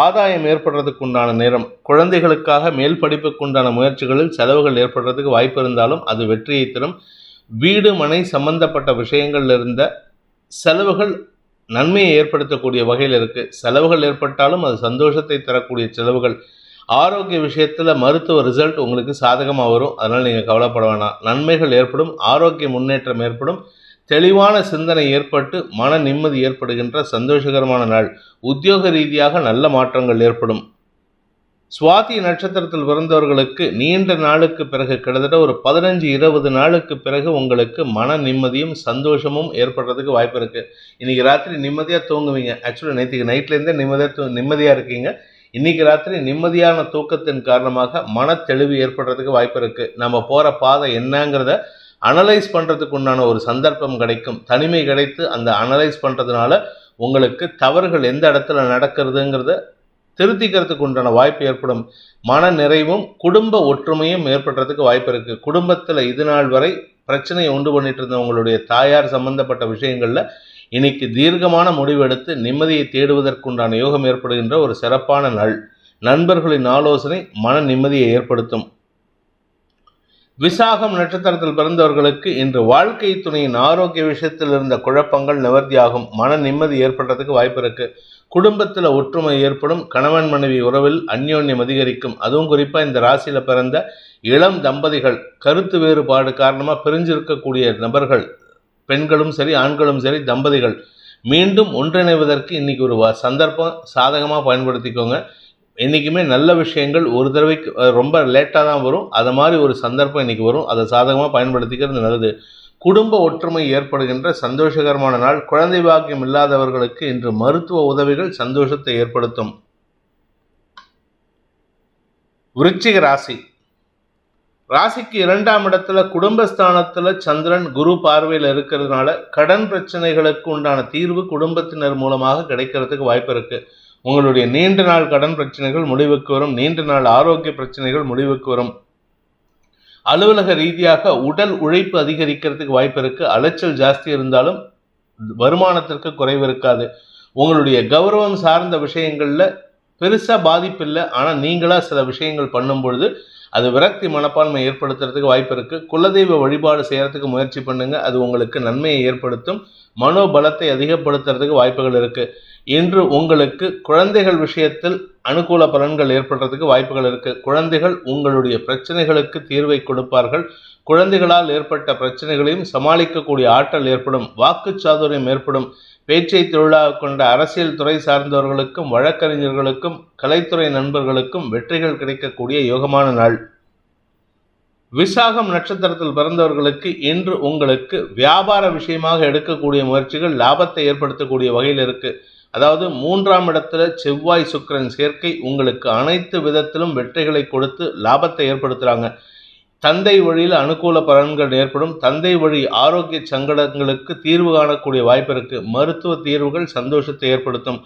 ஆதாயம் ஏற்படுறதுக்கு உண்டான நேரம். குழந்தைகளுக்காக மேல் படிப்புக்கு உண்டான முயற்சிகளில் செலவுகள் ஏற்படுறதுக்கு வாய்ப்பு இருந்தாலும் அது வெற்றியை தரும். வீடு மனை சம்பந்தப்பட்ட விஷயங்கள் இருந்த செலவுகள் நன்மையை ஏற்படுத்தக்கூடிய வகையில் இருக்குது. செலவுகள் ஏற்பட்டாலும் அது சந்தோஷத்தை தரக்கூடிய செலவுகள். ஆரோக்கிய விஷயத்தில் மருத்துவ ரிசல்ட் உங்களுக்கு சாதகமாக வரும். அதனால் நீங்கள் கவலைப்பட வேணாம். நன்மைகள் ஏற்படும். ஆரோக்கிய முன்னேற்றம் ஏற்படும். தெளிவான சிந்தனை ஏற்பட்டு மன நிம்மதி ஏற்படுகின்ற சந்தோஷகரமான நாள். உத்தியோக ரீதியாக நல்ல மாற்றங்கள் ஏற்படும். சுவாதி நட்சத்திரத்தில் பிறந்தவர்களுக்கு நீண்ட நாளுக்கு பிறகு, கிட்டத்தட்ட ஒரு 15-20 நாளுக்கு பிறகு உங்களுக்கு மன நிம்மதியும் சந்தோஷமும் ஏற்படுறதுக்கு வாய்ப்பு இருக்குது. இன்றைக்கி ராத்திரி நிம்மதியாக தூங்குவீங்க. ஆக்சுவலாக நேற்றுக்கு நைட்லேருந்தே நிம்மதியாக இருக்கீங்க. இன்றைக்கி ராத்திரி நிம்மதியான தூக்கத்தின் காரணமாக மன தெளிவு ஏற்படுறதுக்கு வாய்ப்பு இருக்குது. நம்ம போகிற பாதை என்னங்கிறத அனலைஸ் பண்ணுறதுக்கு உண்டான ஒரு சந்தர்ப்பம் கிடைக்கும். தனிமை கிடைத்து அந்த அனலைஸ் பண்ணுறதுனால உங்களுக்கு தவறுகள் எந்த இடத்துல நடக்கிறதுங்கிறத திருத்திக்கிறதுக்கு உண்டான வாய்ப்பு ஏற்படும். மன நிறைவும் குடும்ப ஒற்றுமையும் ஏற்படுறதுக்கு வாய்ப்பு இருக்குது. குடும்பத்தில் இது நாள் வரை பிரச்சனையை உண்டு பண்ணிட்டு இருந்தவங்களுடைய தாயார் சம்பந்தப்பட்ட விஷயங்களில் இன்னைக்கு தீர்க்கமான முடிவெடுத்து நிம்மதியை தேடுவதற்குண்டான யோகம் ஏற்படுகின்ற ஒரு சிறப்பான நாள். நண்பர்களின் ஆலோசனை மன நிம்மதியை ஏற்படுத்தும். விசாகம் நட்சத்திரத்தில் பிறந்தவர்களுக்கு இன்று வாழ்க்கை துணையின் ஆரோக்கிய விஷயத்தில் இருந்த குழப்பங்கள் நிவர்த்தியாகும். மன நிம்மதி ஏற்படுறதுக்கு வாய்ப்பு இருக்குது. குடும்பத்தில் ஒற்றுமை ஏற்படும். கணவன் மனைவி உறவில் அந்யோன்யம் அதிகரிக்கும். அதுவும் குறிப்பாக இந்த ராசியில் பிறந்த இளம் தம்பதிகள், கருத்து வேறுபாடு காரணமாக பிரிஞ்சிருக்கக்கூடிய நபர்கள், பெண்களும் சரி ஆண்களும் சரி, தம்பதிகள் மீண்டும் ஒன்றிணைவதற்கு இன்றைக்கி ஒரு சந்தர்ப்பம் சாதகமாக பயன்படுத்திக்கோங்க. என்றைக்குமே நல்ல விஷயங்கள் ஒரு தடவைக்கு ரொம்ப லேட்டாக தான் வரும். அது மாதிரி ஒரு சந்தர்ப்பம் இன்றைக்கி வரும். அதை சாதகமாக பயன்படுத்திக்கிறது நல்லது. குடும்ப ஒற்றுமை ஏற்படுகின்ற சந்தோஷகரமான நாள். குழந்தை பாக்கியம் இல்லாதவர்களுக்கு இன்று மருத்துவ உதவிகள் சந்தோஷத்தை ஏற்படுத்தும். விருச்சிக ராசி. ராசிக்கு 2ஆம் இடத்துல குடும்பஸ்தானத்தில் சந்திரன் குரு பார்வையில் இருக்கிறதுனால கடன் பிரச்சனைகளுக்கு உண்டான தீர்வு குடும்பத்தினர் மூலமாக கிடைக்கிறதுக்கு வாய்ப்பு இருக்குது. உங்களுடைய நீண்ட நாள் கடன் பிரச்சனைகள் முடிவுக்கு வரும். நீண்ட நாள் ஆரோக்கிய பிரச்சனைகள் முடிவுக்கு வரும். அலுவலக ரீதியாக உடல் உழைப்பு அதிகரிக்கிறதுக்கு வாய்ப்பு இருக்குது. அலைச்சல் ஜாஸ்தி இருந்தாலும் வருமானத்திற்கு குறைவு இருக்காது. உங்களுடைய கௌரவம் சார்ந்த விஷயங்களில் பெருசாக பாதிப்பு இல்லை. ஆனால் நீங்களாக சில விஷயங்கள் பண்ணும் பொழுது அது விரக்தி மனப்பான்மை ஏற்படுத்துறதுக்கு வாய்ப்பு இருக்குது. குலதெய்வ வழிபாடு செய்கிறதுக்கு முயற்சி பண்ணுங்கள். அது உங்களுக்கு நன்மையை ஏற்படுத்தும். மனோபலத்தை அதிகப்படுத்துறதுக்கு வாய்ப்புகள் இருக்குது. இன்று உங்களுக்கு குழந்தைகள் விஷயத்தில் அனுகூல பலன்கள் ஏற்படுறதுக்கு வாய்ப்புகள் இருக்குது. குழந்தைகள் உங்களுடைய பிரச்சனைகளுக்கு தீர்வை கொடுப்பார்கள். குழந்தைகளால் ஏற்பட்ட பிரச்சனைகளையும் சமாளிக்கக்கூடிய ஆற்றல் ஏற்படும். வாக்குச்சாதுரியம் ஏற்படும். பேச்சை தொழிலாக கொண்ட அரசியல் துறை சார்ந்தவர்களுக்கும் வழக்கறிஞர்களுக்கும் கலைத்துறை நண்பர்களுக்கும் வெற்றிகள் கிடைக்கக்கூடிய யோகமான நாள். விசாகம் நட்சத்திரத்தில் பிறந்தவர்களுக்கு இன்று உங்களுக்கு வியாபார விஷயமாக எடுக்கக்கூடிய முயற்சிகள் லாபத்தை ஏற்படுத்தக்கூடிய வகையில் இருக்குது. அதாவது 3ஆம் இடத்துல செவ்வாய் சுக்கிரன் சேர்க்கை உங்களுக்கு அனைத்து விதத்திலும் வெற்றிகளை கொடுத்து லாபத்தை ஏற்படுத்துகிறாங்க. தந்தை வழியில் அனுகூல பலன்கள் ஏற்படும். தந்தை வழி ஆரோக்கிய சங்கடங்களுக்கு தீர்வு காணக்கூடிய வாய்ப்பு இருக்குது. மருத்துவ தீர்வுகள் சந்தோஷத்தை ஏற்படுத்தும்.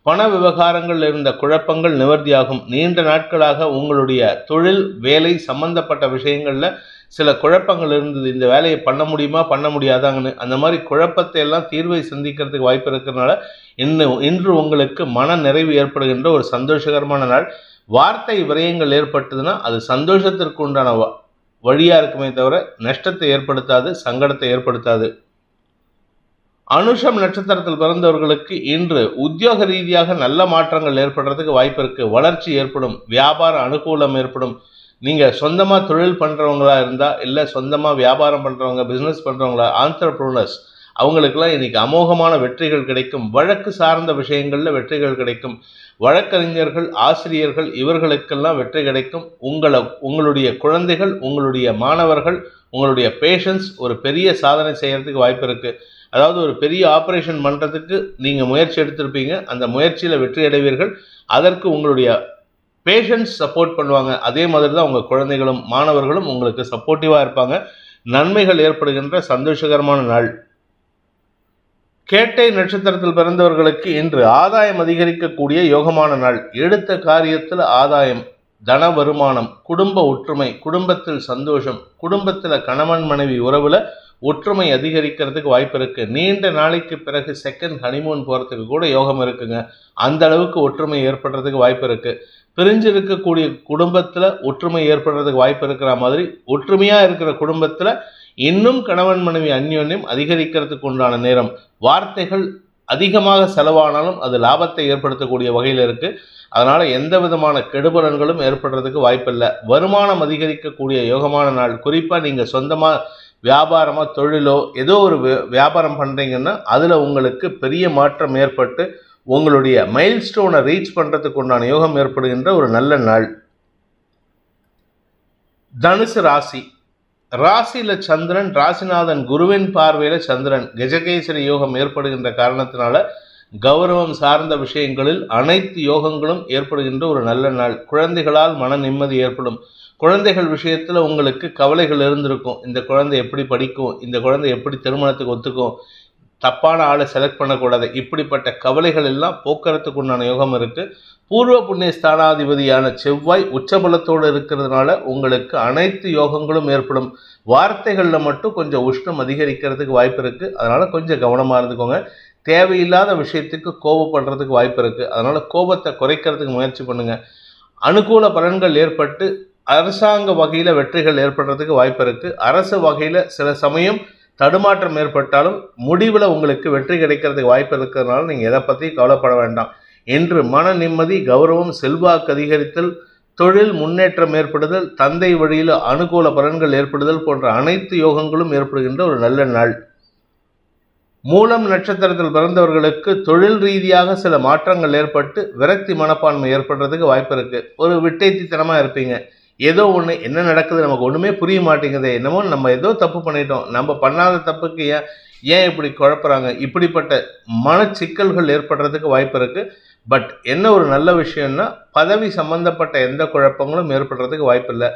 பண விவகாரங்கள் இருந்த குழப்பங்கள் நிவர்த்தியாகும். நீண்ட நாட்களாக உங்களுடைய தொழில் வேலை சம்பந்தப்பட்ட விஷயங்களில் சில குழப்பங்கள் இருந்தது. இந்த வேலையை பண்ண முடியுமா பண்ண முடியாதாங்கன்னு அந்த மாதிரி குழப்பத்தை எல்லாம் தீர்வை சந்திக்கிறதுக்கு வாய்ப்பு இருக்கிறதுனால இன்று உங்களுக்கு மன நிறைவு ஏற்படுகின்ற ஒரு சந்தோஷகரமான நாள். வார்த்தை விரயங்கள் ஏற்பட்டதுன்னா அது சந்தோஷத்திற்கு உண்டான வழியாக இருக்குமே தவிர நஷ்டத்தை ஏற்படுத்தாது, சங்கடத்தை ஏற்படுத்தாது. அனுஷம் நட்சத்திரத்தில் பிறந்தவர்களுக்கு இன்று உத்தியோக ரீதியாக நல்ல மாற்றங்கள் ஏற்படுறதுக்கு வாய்ப்பு இருக்கு. வளர்ச்சி ஏற்படும், வியாபார அனுகூலம் ஏற்படும். நீங்கள் சொந்தமாக தொழில் பண்ணுறவங்களா இருந்தால், இல்லை சொந்தமாக வியாபாரம் பண்ணுறவங்க, பிஸ்னஸ் பண்ணுறவங்களா, ஆண்டர்ப்ரூனர்ஸ், அவங்களுக்கெல்லாம் இன்னைக்கு அமோகமான வெற்றிகள் கிடைக்கும். வழக்கு சார்ந்த விஷயங்களில் வெற்றிகள் கிடைக்கும். வழக்கறிஞர்கள், ஆசிரியர்கள், இவர்களுக்கெல்லாம் வெற்றி கிடைக்கும். உங்களுடைய குழந்தைகள், உங்களுடைய மாணவர்கள், உங்களுடைய பேஷன்ஸ் ஒரு பெரிய சாதனை செய்யறதுக்கு வாய்ப்பு இருக்குது. அதாவது ஒரு பெரிய ஆப்ரேஷன் பண்ணுறதுக்கு நீங்கள் முயற்சி எடுத்திருப்பீங்க, அந்த முயற்சியில் வெற்றி அடைவீர்கள். அதற்கு உங்களுடைய பேஷன்ஸ் சப்போர்ட் பண்ணுவாங்க. அதே மாதிரி தான் உங்கள் குழந்தைகளும் மாணவர்களும் உங்களுக்கு சப்போர்ட்டிவாக இருப்பாங்க. நன்மைகள் ஏற்படுகின்ற சந்தோஷகரமான நாள். கேட்டை நட்சத்திரத்தில் பிறந்தவர்களுக்கு இன்று ஆதாயம் அதிகரிக்கக்கூடிய யோகமான நாள். எடுத்த காரியத்தில் ஆதாயம், தன வருமானம், குடும்ப ஒற்றுமை, குடும்பத்தில் சந்தோஷம், குடும்பத்தில் கணவன் மனைவி உறவில் ஒற்றுமை அதிகரிக்கிறதுக்கு வாய்ப்பு இருக்குது. நீண்ட நாளைக்கு பிறகு செகண்ட் ஹனிமூன் போகிறதுக்கு கூட யோகம் இருக்குங்க. அந்த அளவுக்கு ஒற்றுமை ஏற்படுறதுக்கு வாய்ப்பு இருக்குது. பிரிஞ்சு இருக்கக்கூடிய குடும்பத்தில் ஒற்றுமை ஏற்படுறதுக்கு வாய்ப்பு இருக்கிற மாதிரி, ஒற்றுமையாக இருக்கிற குடும்பத்தில் இன்னும் கணவன் மனைவி அந்யோன்யம் அதிகரிக்கிறதுக்கு உண்டான நேரம். வார்த்தைகள் அதிகமாக செலவானாலும் அது லாபத்தை ஏற்படுத்தக்கூடிய வகையில் இருக்குது. அதனால் எந்த விதமான கெடுபலன்களும் ஏற்படுறதுக்கு வாய்ப்பில்லை. வருமானம் அதிகரிக்கக்கூடிய யோகமான நாள். குறிப்பாக நீங்கள் சொந்தமாக வியாபாரமோ தொழிலோ ஏதோ ஒரு வியாபாரம் பண்ணுறீங்கன்னா அதில் உங்களுக்கு பெரிய மாற்றம் ஏற்பட்டு உங்களுடைய மைல் ஸ்டோனை ரீச் பண்ணுறதுக்கு உண்டான யோகம் ஏற்படுகின்ற ஒரு நல்ல நாள். தனுசு ராசி. ராசியில் சந்திரன், ராசிநாதன் குருவின் பார்வையில் சந்திரன், கஜகேசரி யோகம் ஏற்படுகின்ற காரணத்தினால கௌரவம் சார்ந்த விஷயங்களில் அனைத்து யோகங்களும் ஏற்படுகின்ற ஒரு நல்ல நாள். குழந்தைகளால் மன நிம்மதி ஏற்படும். குழந்தைகள் விஷயத்தில் உங்களுக்கு கவலைகள் இருந்திருக்கும். இந்த குழந்தை எப்படி படிக்கும், இந்த குழந்தை எப்படி திருமணத்துக்கு ஒத்துக்கும், தப்பான ஆளை செலக்ட் பண்ணக்கூடாது, இப்படிப்பட்ட கவலைகள் எல்லாம் போக்குறதுக்கு உண்டான யோகம் இருக்குது. பூர்வ புண்ணிய ஸ்தானாதிபதியான செவ்வாய் உச்சபலத்தோடு இருக்கிறதுனால உங்களுக்கு அனைத்து யோகங்களும் ஏற்படும். வார்த்தைகளில் மட்டும் கொஞ்சம் உஷ்ணம் அதிகரிக்கிறதுக்கு வாய்ப்பு இருக்குது. அதனால் கொஞ்சம் கவனமாக இருந்துக்கோங்க. தேவையில்லாத விஷயத்துக்கு கோபப்படுறதுக்கு வாய்ப்பு இருக்குது. அதனால் கோபத்தை குறைக்கிறதுக்கு முயற்சி பண்ணுங்கள். அனுகூல பலன்கள் ஏற்பட்டு அரசாங்க வகையில் வெற்றிகள் ஏற்படுறதுக்கு வாய்ப்பு இருக்குது. அரசு வகையில் சில சமயம் தடுமாற்றம் ஏற்பட்டாலும் முடிவில் உங்களுக்கு வெற்றி கிடைக்கிறதுக்கு வாய்ப்பு இருக்கிறதுனால நீங்கள் எதை பற்றி கவலைப்பட வேண்டாம். இன்று மன நிம்மதி, கௌரவம், செல்வாக்கு அதிகரித்தல், தொழில் முன்னேற்றம் ஏற்படுதல், தந்தை வழியில் அனுகூல பலன்கள் ஏற்படுதல் போன்ற அனைத்து யோகங்களும் ஏற்படுகின்ற ஒரு நல்ல நாள். மூலம் நட்சத்திரத்தில் பிறந்தவர்களுக்கு தொழில் ரீதியாக சில மாற்றங்கள் ஏற்பட்டு விரக்தி மனப்பான்மை ஏற்படுறதுக்கு வாய்ப்பு இருக்குது. ஒரு விட்டைத்தித்தனமாக இருப்பீங்க. ஏதோ ஒன்று என்ன நடக்குது நமக்கு ஒன்றுமே புரிய மாட்டேங்குது, என்னமோ நம்ம ஏதோ தப்பு பண்ணிட்டோம், நம்ம பண்ணாத தப்புக்கு ஏன் இப்படி குழப்புறாங்க, இப்படிப்பட்ட மனச்சிக்கல்கள் ஏற்படுறதுக்கு வாய்ப்பு இருக்குது. பட் என்ன ஒரு நல்ல விஷயம்னா பதவி சம்பந்தப்பட்ட எந்த குழப்பங்களும் ஏற்படுறதுக்கு வாய்ப்பு இல்லை.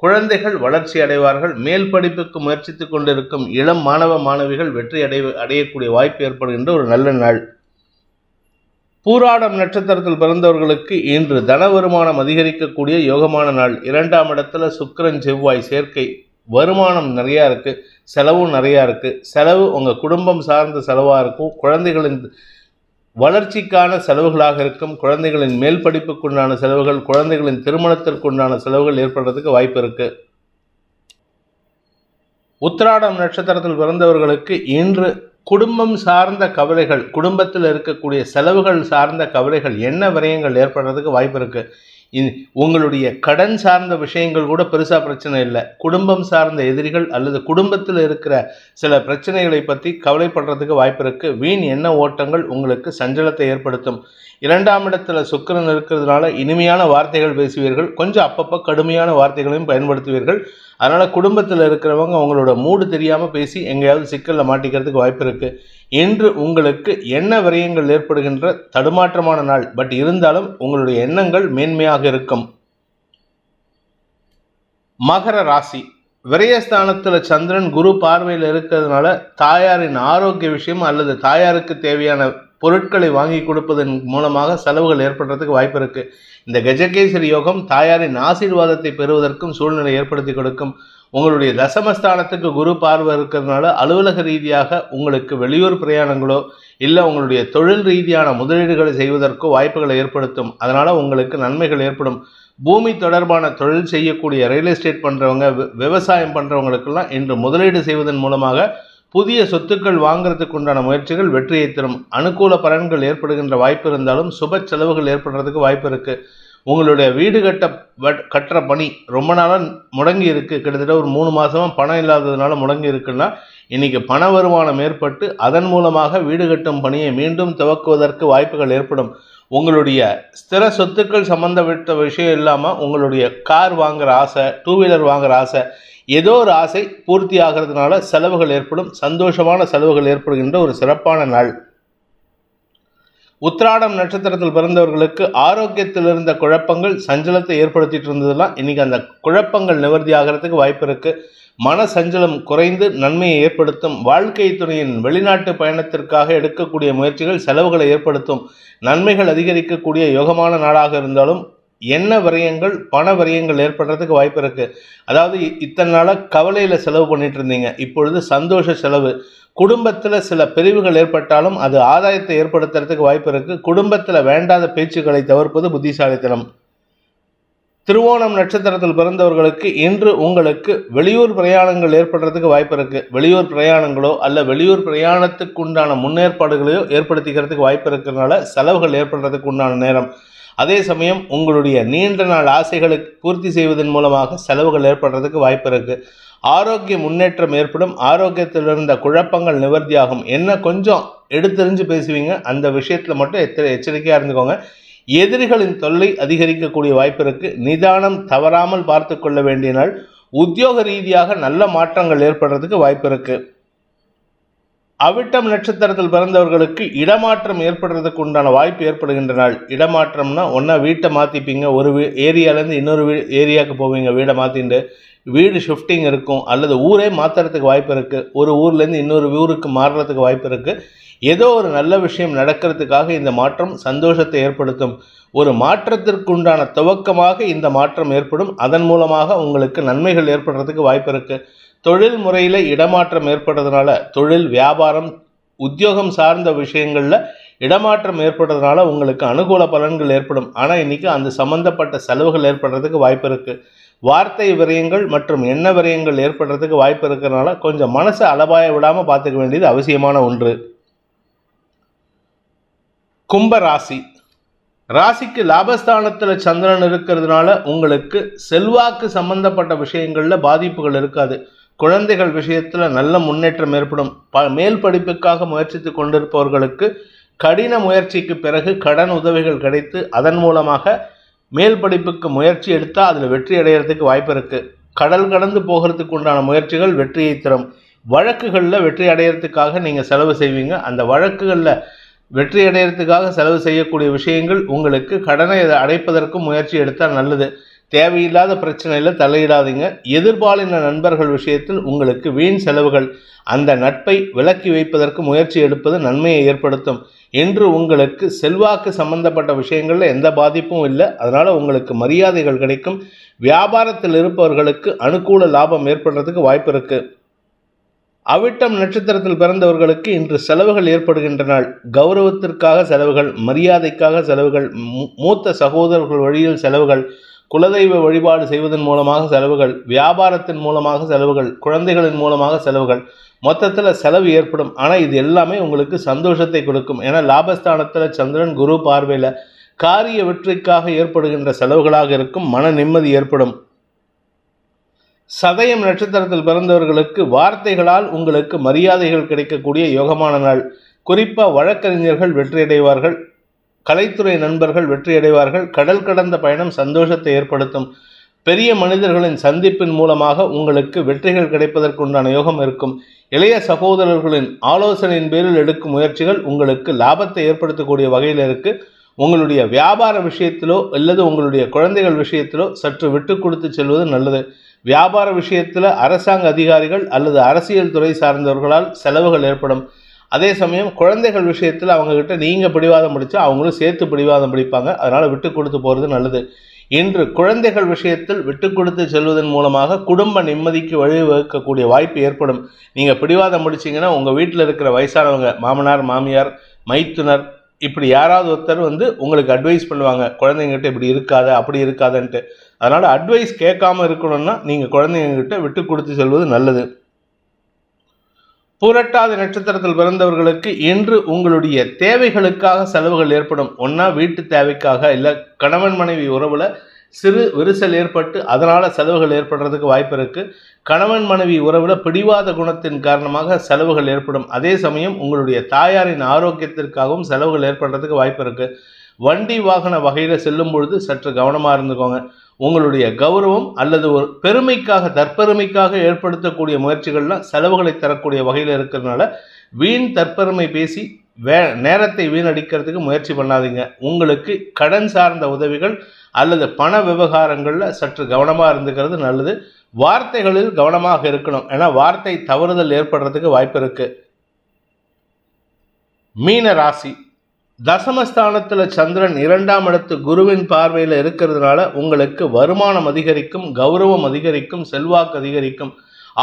குழந்தைகள் வளர்ச்சி அடைவார்கள். மேல் படிப்புக்கு முயற்சித்து கொண்டிருக்கும் இளம் மாணவ மாணவிகள் வெற்றி அடையக்கூடிய வாய்ப்பு ஏற்படுகின்ற ஒரு நல்ல நாள். பூராடம் நட்சத்திரத்தில் பிறந்தவர்களுக்கு இன்று தன வருமானம் அதிகரிக்கக்கூடிய யோகமான நாள். 2ஆம் இடத்துல சுக்கிரன் செவ்வாய் சேர்க்கை. வருமானம் நிறையா இருக்குது, செலவும் நிறையா இருக்குது. செலவு உங்கள் குடும்பம் சார்ந்த செலவாக இருக்கும், குழந்தைகளின் வளர்ச்சிக்கான செலவுகளாக இருக்கும், குழந்தைகளின் மேல் படிப்புக்குண்டான செலவுகள், குழந்தைகளின் திருமணத்திற்குண்டான செலவுகள் ஏற்படுறதுக்கு வாய்ப்பு இருக்குது. உத்திராடம் நட்சத்திரத்தில் பிறந்தவர்களுக்கு இன்று குடும்பம் சார்ந்த கவலைகள், குடும்பத்தில் இருக்கக்கூடிய செலவுகள் சார்ந்த கவலைகள், என்ன விரயங்கள் ஏற்படுறதுக்கு வாய்ப்பு இருக்குது. உங்களுடைய கடன் சார்ந்த விஷயங்கள் கூட பெருசாக பிரச்சனை இல்லை. குடும்பம் சார்ந்த எதிரிகள் அல்லது குடும்பத்தில் இருக்கிற சில பிரச்சனைகளை பற்றி கவலைப்படுறதுக்கு வாய்ப்பு இருக்குது. வீண் எண்ண ஓட்டங்கள் உங்களுக்கு சஞ்சலத்தை ஏற்படுத்தும். 2ஆம் இடத்துல சுக்கிரன் இருக்கிறதுனால இனிமையான வார்த்தைகள் பேசுவீர்கள், கொஞ்சம் அப்பப்போ கடுமையான வார்த்தைகளையும் பயன்படுத்துவீர்கள். அதனால் குடும்பத்தில் இருக்கிறவங்க அவங்களோட மூடு தெரியாமல் பேசி எங்கேயாவது சிக்கலில் மாட்டிக்கிறதுக்கு வாய்ப்பு இருக்குது. இன்று உங்களுக்கு எண்ண விரயங்கள் ஏற்படுகின்ற தடுமாற்றமான நாள். பட் இருந்தாலும் உங்களுடைய எண்ணங்கள் மேன்மையாக இருக்கும். மகர ராசி. விரயஸ்தானத்தில் சந்திரன் குரு பார்வையில் இருக்கிறதுனால தாயாரின் ஆரோக்கிய விஷயம் அல்லது தாயாருக்கு தேவையான பொருட்களை வாங்கி கொடுப்பதன் மூலமாக செலவுகள் ஏற்படுறதுக்கு வாய்ப்பு இருக்குது. இந்த கஜகேசரி யோகம் தாயாரின் ஆசீர்வாதத்தை பெறுவதற்கும் சூழ்நிலை ஏற்படுத்தி கொடுக்கும். உங்களுடைய தசமஸ்தானத்துக்கு குரு பார்வை இருக்கிறதுனால அலுவலக ரீதியாக உங்களுக்கு வெளியூர் பிரயாணங்களோ இல்லை உங்களுடைய தொழில் ரீதியான முதலீடுகளை செய்வதற்கோ வாய்ப்புகளை ஏற்படுத்தும். அதனால் உங்களுக்கு நன்மைகள் ஏற்படும். பூமி தொடர்பான தொழில் செய்யக்கூடிய ரியல் எஸ்டேட் பண்ணுறவங்க, விவசாயம் பண்ணுறவங்களுக்கெல்லாம் இன்று முதலீடு செய்வதன் மூலமாக புதிய சொத்துக்கள் வாங்குறதுக்கு உண்டான முயற்சிகள் வெற்றியை தரும். அனுகூல பலன்கள் ஏற்படுகின்ற வாய்ப்பு இருந்தாலும் சுப செலவுகள் ஏற்படுறதுக்கு வாய்ப்பு இருக்குது. உங்களுடைய வீடு கட்டுற பணி ரொம்ப நாளாக முடங்கி இருக்குது, கிட்டத்தட்ட ஒரு 3 மாதமாக பணம் இல்லாததுனால முடங்கி இருக்குன்னா இன்றைக்கி பண வருமானம் ஏற்பட்டு அதன் மூலமாக வீடு கட்டும் பணியை மீண்டும் துவக்குவதற்கு வாய்ப்புகள் ஏற்படும். உங்களுடைய ஸ்திர சொத்துக்கள் சம்மந்தப்பட்ட விஷயம் இல்லாமல் உங்களுடைய கார் வாங்குகிற ஆசை, 2 வீலர் வாங்குகிற ஆசை, ஏதோ ஒரு ஆசை பூர்த்தி ஆகிறதுனால செலவுகள் ஏற்படும். சந்தோஷமான செலவுகள் ஏற்படுகின்ற ஒரு சிறப்பான நாள். உத்திராடம் நட்சத்திரத்தில் பிறந்தவர்களுக்கு ஆரோக்கியத்தில் இருந்த குழப்பங்கள் சஞ்சலத்தை ஏற்படுத்திட்டு இருந்ததெல்லாம் இன்னைக்கு அந்த குழப்பங்கள் நிவர்த்தி ஆகிறதுக்கு வாய்ப்பு இருக்கு. மன சஞ்சலம் குறைந்து நன்மையை ஏற்படுத்தும். வாழ்க்கை துணையின் வெளிநாட்டு பயணத்திற்காக எடுக்கக்கூடிய முயற்சிகள் செலவுகளை ஏற்படுத்தும். நன்மைகள் அதிகரிக்கக்கூடிய யோகமான நாளாக இருந்தாலும் எண்ண விரயங்கள் பண விரயங்கள் ஏற்படுறதுக்கு வாய்ப்பு இருக்கு. அதாவது இத்தனை நாளாக கவலையில் செலவு பண்ணிட்டு இருந்தீங்க, இப்பொழுது சந்தோஷ செலவு. குடும்பத்தில் சில பிரிவுகள் ஏற்பட்டாலும் அது ஆதாயத்தை ஏற்படுத்துறதுக்கு வாய்ப்பு இருக்குது. குடும்பத்தில் வேண்டாத பேச்சுக்களை தவிர்ப்பது புத்திசாலித்தனம். திருவோணம் நட்சத்திரத்தில் பிறந்தவர்களுக்கு இன்று உங்களுக்கு வெளியூர் பிரயாணங்கள் ஏற்படுறதுக்கு வாய்ப்பு இருக்குது. வெளியூர் பிரயாணங்களோ அல்ல வெளியூர் பிரயாணத்துக்கு உண்டான முன்னேற்பாடுகளையோ ஏற்படுத்திக்கிறதுக்கு வாய்ப்பு இருக்கிறதுனால செலவுகள் ஏற்படுறதுக்கு உண்டான நேரம். அதே சமயம் உங்களுடைய நீண்ட நாள் ஆசைகளை பூர்த்தி செய்வதன் மூலமாக செலவுகள் ஏற்படுறதுக்கு வாய்ப்பு இருக்குது. ஆரோக்கிய முன்னேற்றம் ஏற்படும். ஆரோக்கியத்தில் இருந்த குழப்பங்கள் நிவர்த்தியாகும். என்ன கொஞ்சம் எடுத்தெறிஞ்சு பேசுவீங்க, அந்த விஷயத்தில் மட்டும் எச்சரிக்கையாக இருந்துக்கோங்க. எதிரிகளின் தொல்லை அதிகரிக்கக்கூடிய வாய்ப்பு இருக்குது. நிதானம் தவறாமல் பார்த்து கொள்ள வேண்டிய நாள். உத்தியோக ரீதியாக நல்ல மாற்றங்கள் ஏற்படுறதுக்கு வாய்ப்பு இருக்குது. அவிட்டம் நட்சத்திரத்தில் பிறந்தவர்களுக்கு இடமாற்றம் ஏற்படுறதுக்கு உண்டான வாய்ப்பு ஏற்படுகின்ற நாள். இடமாற்றம்னா ஒன்றா வீட்டை மாற்றிப்பீங்க, ஒரு ஏரியாலேருந்து இன்னொரு ஏரியாவுக்கு போவீங்க, வீடை மாற்றிட்டு வீடு ஷிஃப்டிங் இருக்கும், அல்லது ஊரே மாற்றுறதுக்கு வாய்ப்பு இருக்குது. ஒரு ஊர்லேருந்து இன்னொரு ஊருக்கு மாறுறதுக்கு வாய்ப்பு இருக்குது. ஏதோ ஒரு நல்ல விஷயம் நடக்கிறதுக்காக இந்த மாற்றம் சந்தோஷத்தை ஏற்படுத்தும். ஒரு மாற்றத்திற்கு உண்டான துவக்கமாக இந்த மாற்றம் ஏற்படும். அதன் மூலமாக உங்களுக்கு நன்மைகள் ஏற்படுறதுக்கு வாய்ப்பு இருக்குது. தொழில் முறையில் இடமாற்றம் ஏற்படுறதுனால தொழில் வியாபாரம் உத்தியோகம் சார்ந்த விஷயங்களில் இடமாற்றம் ஏற்படுறதுனால உங்களுக்கு அனுகூல பலன்கள் ஏற்படும். ஆனால் இன்றைக்கி அந்த சம்மந்தப்பட்ட செலவுகள் ஏற்படுறதுக்கு வாய்ப்பு இருக்குது. வார்த்தை விரயங்கள் மற்றும் எண்ண விரயங்கள் ஏற்படுறதுக்கு வாய்ப்பு இருக்கிறதுனால கொஞ்சம் மனசை அலபாய விடாமல் பார்த்துக்க வேண்டியது அவசியமான ஒன்று. கும்ப ராசி. ராசிக்கு லாபஸ்தானத்தில் சந்திரன் இருக்கிறதுனால உங்களுக்கு செல்வாக்கு சம்பந்தப்பட்ட விஷயங்களில் பாதிப்புகள் இருக்காது. குழந்தைகள் விஷயத்தில் நல்ல முன்னேற்றம் ஏற்படும். மேல் படிப்புக்காக முயற்சித்து கொண்டிருப்பவர்களுக்கு கடின முயற்சிக்கு பிறகு கடன் உதவிகள் கிடைத்து அதன் மூலமாக மேல் படிப்புக்கு முயற்சி எடுத்தால் அதில் வெற்றி அடைகிறதுக்கு வாய்ப்பு இருக்குது. கடல் கடந்து போகிறதுக்கு உண்டான முயற்சிகள் வெற்றியை தரும். வழக்குகளில் வெற்றி அடைகிறதுக்காக நீங்கள் செலவு செய்வீங்க. அந்த வழக்குகளில் வெற்றி அடைகிறதுக்காக செலவு செய்யக்கூடிய விஷயங்கள் உங்களுக்கு கடனை அடைப்பதற்கும் முயற்சி எடுத்தால் நல்லது. தேவையில்லாத பிரச்சனையில் தலையிடாதீங்க. எதிர்பாலின நண்பர்கள் விஷயத்தில் உங்களுக்கு வீண் செலவுகள். அந்த நட்பை விலக்கி வைப்பதற்கு முயற்சி எடுப்பது நன்மையை ஏற்படுத்தும். என்று உங்களுக்கு செல்வாக்கு சம்பந்தப்பட்ட விஷயங்களில் எந்த பாதிப்பும் இல்லை. அதனால் உங்களுக்கு மரியாதைகள் கிடைக்கும். வியாபாரத்தில் இருப்பவர்களுக்கு அனுகூல லாபம் ஏற்படுறதுக்கு வாய்ப்பு இருக்குது. அவிட்டம் நட்சத்திரத்தில் பிறந்தவர்களுக்கு இன்று செலவுகள் ஏற்படுகின்ற நாள். கௌரவத்திற்காக செலவுகள், மரியாதைக்காக செலவுகள், மூத்த சகோதரர்கள் வழியில் செலவுகள், குலதெய்வ வழிபாடு செய்வதன் மூலமாக செலவுகள், வியாபாரத்தின் மூலமாக செலவுகள், குழந்தைகளின் மூலமாக செலவுகள், மொத்தத்தில் செலவு ஏற்படும். ஆனால் இது எல்லாமே உங்களுக்கு சந்தோஷத்தை கொடுக்கும். ஏன்னா லாபஸ்தானத்தில் சந்திரன் குரு பார்வையில் காரிய வெற்றிக்காக ஏற்படுகின்ற செலவுகளாக இருக்கும். மன நிம்மதி ஏற்படும். சதயம் நட்சத்திரத்தில் பிறந்தவர்களுக்கு வார்த்தைகளால் உங்களுக்கு மரியாதைகள் கிடைக்கக்கூடிய யோகமான நாள். குறிப்பாக வழக்கறிஞர்கள் வெற்றியடைவார்கள். கலைத்துறை நண்பர்கள் வெற்றியடைவார்கள். கடல் கடந்த பயணம் சந்தோஷத்தை ஏற்படுத்தும். பெரிய மனிதர்களின் சந்திப்பின் மூலமாக உங்களுக்கு வெற்றிகள் கிடைப்பதற்குண்டான யோகம் இருக்கும். இளைய சகோதரர்களின் ஆலோசனையின் பேரில் எடுக்கும் முயற்சிகள் உங்களுக்கு லாபத்தை ஏற்படுத்தக்கூடிய வகையில் இருக்குது. உங்களுடைய வியாபார விஷயத்திலோ அல்லது உங்களுடைய குழந்தைகள் விஷயத்திலோ சற்று விட்டு கொடுத்து செல்வது நல்லது. வியாபார விஷயத்தில் அரசாங்க அதிகாரிகள் அல்லது அரசியல் துறை சார்ந்தவர்களால் செலவுகள் ஏற்படும். அதே சமயம் குழந்தைகள் விஷயத்தில் அவங்கக்கிட்ட நீங்கள் பிடிவாதம் பிடிச்சா அவங்களும் சேர்த்து பிடிவாதம் பிடிப்பாங்க. அதனால் விட்டு கொடுத்து போகிறது நல்லது. இன்று குழந்தைகள் விஷயத்தில் விட்டு கொடுத்து செல்வதன் மூலமாக குடும்ப நிம்மதிக்கு வழிவகுக்கக்கூடிய வாய்ப்பு ஏற்படும். நீங்கள் பிடிவாதம் முடிச்சிங்கன்னா உங்கள் வீட்டில் இருக்கிற வயசானவங்க, மாமனார் மாமியார் மைத்துனர், இப்படி யாராவது ஒருத்தர் உங்களுக்கு அட்வைஸ் பண்ணுவாங்க, குழந்தைங்கிட்ட இப்படி இருக்காத அப்படி இருக்காதன்ட்டு. அதனால் அட்வைஸ் கேட்காம இருக்கணும்னா நீங்கள் குழந்தைங்கக்கிட்ட விட்டு கொடுத்து செல்வது நல்லது. பூரட்டாதி நட்சத்திரத்தில் பிறந்தவர்களுக்கு இன்று உங்களுடைய தேவைகளுக்காக செலவுகள் ஏற்படும். ஒன்னா வீட்டு தேவைக்காக, இல்லை கணவன் மனைவி உறவுல சிறு விரிசல் ஏற்பட்டு அதனால செலவுகள் ஏற்படுறதுக்கு வாய்ப்பு இருக்கு. கணவன் மனைவி உறவுல பிடிவாத குணத்தின் காரணமாக செலவுகள் ஏற்படும். அதே சமயம் உங்களுடைய தாயாரின் ஆரோக்கியத்திற்காகவும் செலவுகள் ஏற்படுறதுக்கு வாய்ப்பு இருக்கு. வண்டி வாகன வகையில் செல்லும் பொழுது சற்று கவனமாக இருந்துக்கோங்க. உங்களுடைய கௌரவம் அல்லது ஒரு பெருமைக்காக, தற்பெருமைக்காக ஏற்படுத்தக்கூடிய முயற்சிகள்லாம் செலவுகளை தரக்கூடிய வகையில் இருக்கிறதுனால வீண் தற்பெருமை பேசி நேரத்தை வீணடிக்கிறதுக்கு முயற்சி பண்ணாதீங்க. உங்களுக்கு கடன் சார்ந்த உதவிகள் அல்லது பண விவகாரங்களில் சற்று கவனமாக இருந்துக்கிறது நல்லது. வார்த்தைகளில் கவனமாக இருக்கணும், ஏன்னா வார்த்தை தவறுதல் ஏற்படுறதுக்கு வாய்ப்பு இருக்கு. மீன ராசி, தசமஸ்தானத்தில் சந்திரன் 2ஆம் இடத்து குருவின் பார்வையில் இருக்கிறதுனால உங்களுக்கு வருமானம் அதிகரிக்கும், கௌரவம் அதிகரிக்கும், செல்வாக்கு அதிகரிக்கும்.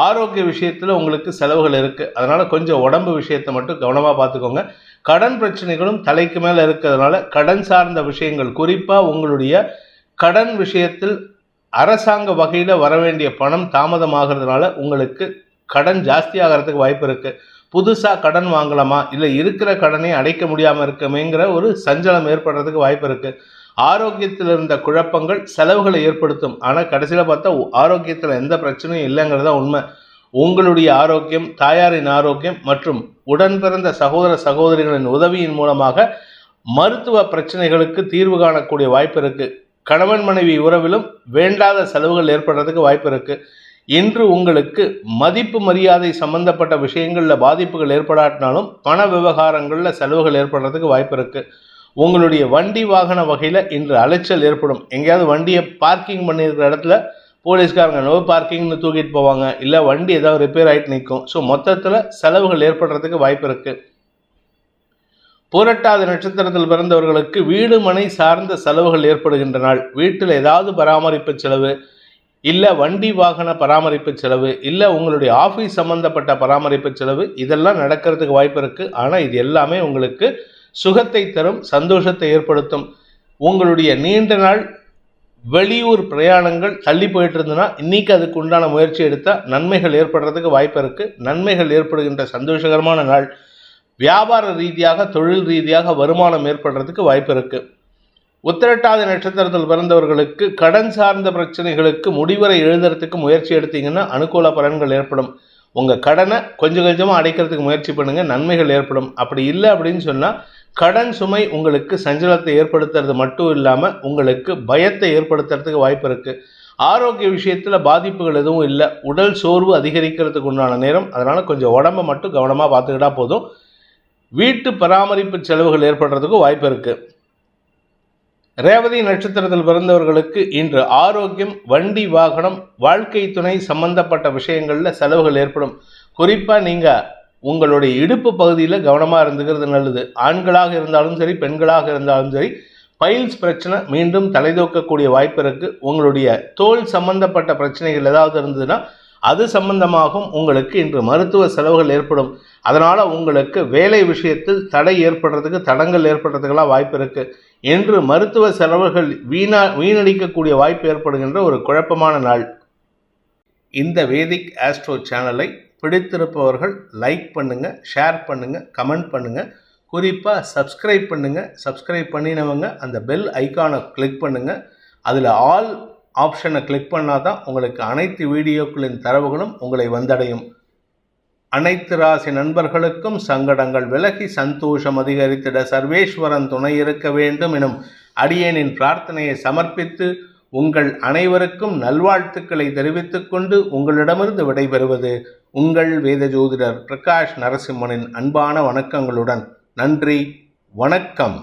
ஆரோக்கிய விஷயத்தில் உங்களுக்கு செலவுகள் இருக்குது. அதனால் கொஞ்சம் உடம்பு விஷயத்தை மட்டும் கவனமாக பார்த்துக்கோங்க. கடன் பிரச்சனைகளும் தலைக்கு மேலே இருக்கிறதுனால கடன் சார்ந்த விஷயங்கள், குறிப்பாக உங்களுடைய கடன் விஷயத்தில் அரசாங்க வகையில் வர வேண்டிய பணம் தாமதமாகிறதுனால உங்களுக்கு கடன் ஜாஸ்தி ஆகிறதுக்கு வாய்ப்பு இருக்குது. புதுசாக கடன் வாங்கலாமா, இல்லை இருக்கிற கடனை அடைக்க முடியாமல் இருக்கமேங்கிற ஒரு சஞ்சலம் ஏற்படுறதுக்கு வாய்ப்பு இருக்குது. ஆரோக்கியத்தில் இருந்த குழப்பங்கள் செலவுகளை ஏற்படுத்தும். ஆனால் கடைசியில் பார்த்தா ஆரோக்கியத்தில் எந்த பிரச்சனையும் இல்லைங்கிறதா உண்மை. உங்களுடைய ஆரோக்கியம், தாயாரின் ஆரோக்கியம் மற்றும் உடன் பிறந்த சகோதர சகோதரிகளின் உதவியின் மூலமாக மருத்துவ பிரச்சனைகளுக்கு தீர்வு காணக்கூடிய வாய்ப்பு இருக்குது. கணவன் மனைவி உறவிலும் வேண்டாத செலவுகள் ஏற்படுறதுக்கு வாய்ப்பு இருக்குது. இன்று உங்களுக்கு மதிப்பு மரியாதை சம்பந்தப்பட்ட விஷயங்களில் பாதிப்புகள் ஏற்படாட்டினாலும் பண விவகாரங்களில் செலவுகள் ஏற்படுறதுக்கு வாய்ப்பு இருக்குது. உங்களுடைய வண்டி வாகன வகையில் இன்று அலைச்சல் ஏற்படும். எங்கேயாவது வண்டியை பார்க்கிங் பண்ணியிருக்கிற இடத்துல போலீஸ்காரங்க நோ பார்க்கிங்னு தூக்கிட்டு போவாங்க, இல்லை வண்டி ஏதாவது ரிப்பேர் ஆகிட்டு நிற்கும். ஸோ மொத்தத்தில் செலவுகள் ஏற்படுறதுக்கு வாய்ப்பு இருக்குது. பூரட்டாதி நட்சத்திரத்தில் பிறந்தவர்களுக்கு வீடு மனை சார்ந்த செலவுகள் ஏற்படுகின்ற நாள். வீட்டில் ஏதாவது பராமரிப்பு செலவு, இல்லை வண்டி வாகன பராமரிப்பு செலவு, இல்லை உங்களுடைய ஆஃபீஸ் சம்மந்தப்பட்ட பராமரிப்பு செலவு, இதெல்லாம் நடக்கிறதுக்கு வாய்ப்பு இருக்குது. ஆனால் இது எல்லாமே உங்களுக்கு சுகத்தை தரும், சந்தோஷத்தை ஏற்படுத்தும். உங்களுடைய நீண்ட நாள் வெளியூர் பிரயாணங்கள் தள்ளி போயிட்டு இருந்ததுன்னா இன்னைக்கு அதுக்கு உண்டான முயற்சி எடுத்தால் நன்மைகள் ஏற்படுறதுக்கு வாய்ப்பு இருக்குது. நன்மைகள் ஏற்படுகின்ற சந்தோஷகரமான நாள். வியாபார ரீதியாக, தொழில் ரீதியாக வருமானம் ஏற்படுறதுக்கு வாய்ப்பு இருக்குது. உத்திரட்டாதி நட்சத்திரத்தில் பிறந்தவர்களுக்கு கடன் சார்ந்த பிரச்சனைகளுக்கு முடிவுரை எழுதுறதுக்கு முயற்சி எடுத்தீங்கன்னா அனுகூல பலன்கள் ஏற்படும். உங்கள் கடனை கொஞ்சம் கொஞ்சமாக அடைக்கிறதுக்கு முயற்சி பண்ணுங்கள், நன்மைகள் ஏற்படும். அப்படி இல்லை அப்படின்னு சொன்னால் கடன் சுமை உங்களுக்கு சஞ்சலத்தை ஏற்படுத்துறது மட்டும் இல்லாமல் உங்களுக்கு பயத்தை ஏற்படுத்துறதுக்கு வாய்ப்பு இருக்குது. ஆரோக்கிய விஷயத்தில் பாதிப்புகள் எதுவும் இல்லை. உடல் சோர்வு அதிகரிக்கிறதுக்கு உண்டான நேரம். அதனால் கொஞ்சம் உடம்பை மட்டும் கவனமாக பார்த்துக்கிட்டா போதும். வீட்டு பராமரிப்பு செலவுகள் ஏற்படுறதுக்கும் வாய்ப்பு இருக்குது. ரேவதி நட்சத்திரத்தில் பிறந்தவர்களுக்கு இன்று ஆரோக்கியம், வண்டி வாகனம், வாழ்க்கை துணை சம்பந்தப்பட்ட விஷயங்களில் செலவுகள் ஏற்படும். குறிப்பாக நீங்கள் உங்களுடைய இடுப்பு பகுதியில் கவனமாக இருந்துக்கிறது நல்லது. ஆண்களாக இருந்தாலும் சரி, பெண்களாக இருந்தாலும் சரி, பைல்ஸ் பிரச்சனை மீண்டும் தலைதூக்கக்கூடிய வாய்ப்பு இருக்குது. உங்களுடைய தோல் சம்பந்தப்பட்ட பிரச்சனைகள் ஏதாவது இருந்ததுன்னா அது சம்பந்தமாகவும் உங்களுக்கு இன்று மருத்துவ செலவுகள் ஏற்படும். அதனால் உங்களுக்கு வேலை விஷயத்தில் தடை ஏற்படுறதுக்கு, தடங்கள் ஏற்படுறதுக்கெல்லாம் வாய்ப்பு இருக்குது. இன்று மருத்துவ செலவுகள் வீணடிக்கக்கூடிய வாய்ப்பு ஏற்படுகின்ற ஒரு குழப்பமான நாள். இந்த வேதிக் ஆஸ்ட்ரோ சேனலை பிடித்திருப்பவர்கள் லைக் பண்ணுங்கள், ஷேர் பண்ணுங்கள், கமெண்ட் பண்ணுங்கள். குறிப்பாக சப்ஸ்கிரைப் பண்ணுங்கள். சப்ஸ்கிரைப் பண்ணினவங்க அந்த பெல் ஐக்கானை கிளிக் பண்ணுங்கள். அதில் ஆல் ஆப்ஷனை கிளிக் பண்ணால் தான் உங்களுக்கு அனைத்து வீடியோக்களின் தரவுகளும் உங்களை வந்தடையும். அனைத்து ராசி நண்பர்களுக்கும் சங்கடங்கள் விலகி சந்தோஷம் அதிகரித்திட சர்வேஸ்வரன் துணை இருக்க வேண்டும் எனும் அடியேனின் பிரார்த்தனையை சமர்ப்பித்து உங்கள் அனைவருக்கும் நல்வாழ்த்துக்களை தெரிவித்துக் கொண்டு உங்களிடமிருந்து விடைபெறுவது உங்கள் வேத ஜோதிடர் பிரகாஷ் நரசிம்மனின் அன்பான வணக்கங்களுடன். நன்றி, வணக்கம்.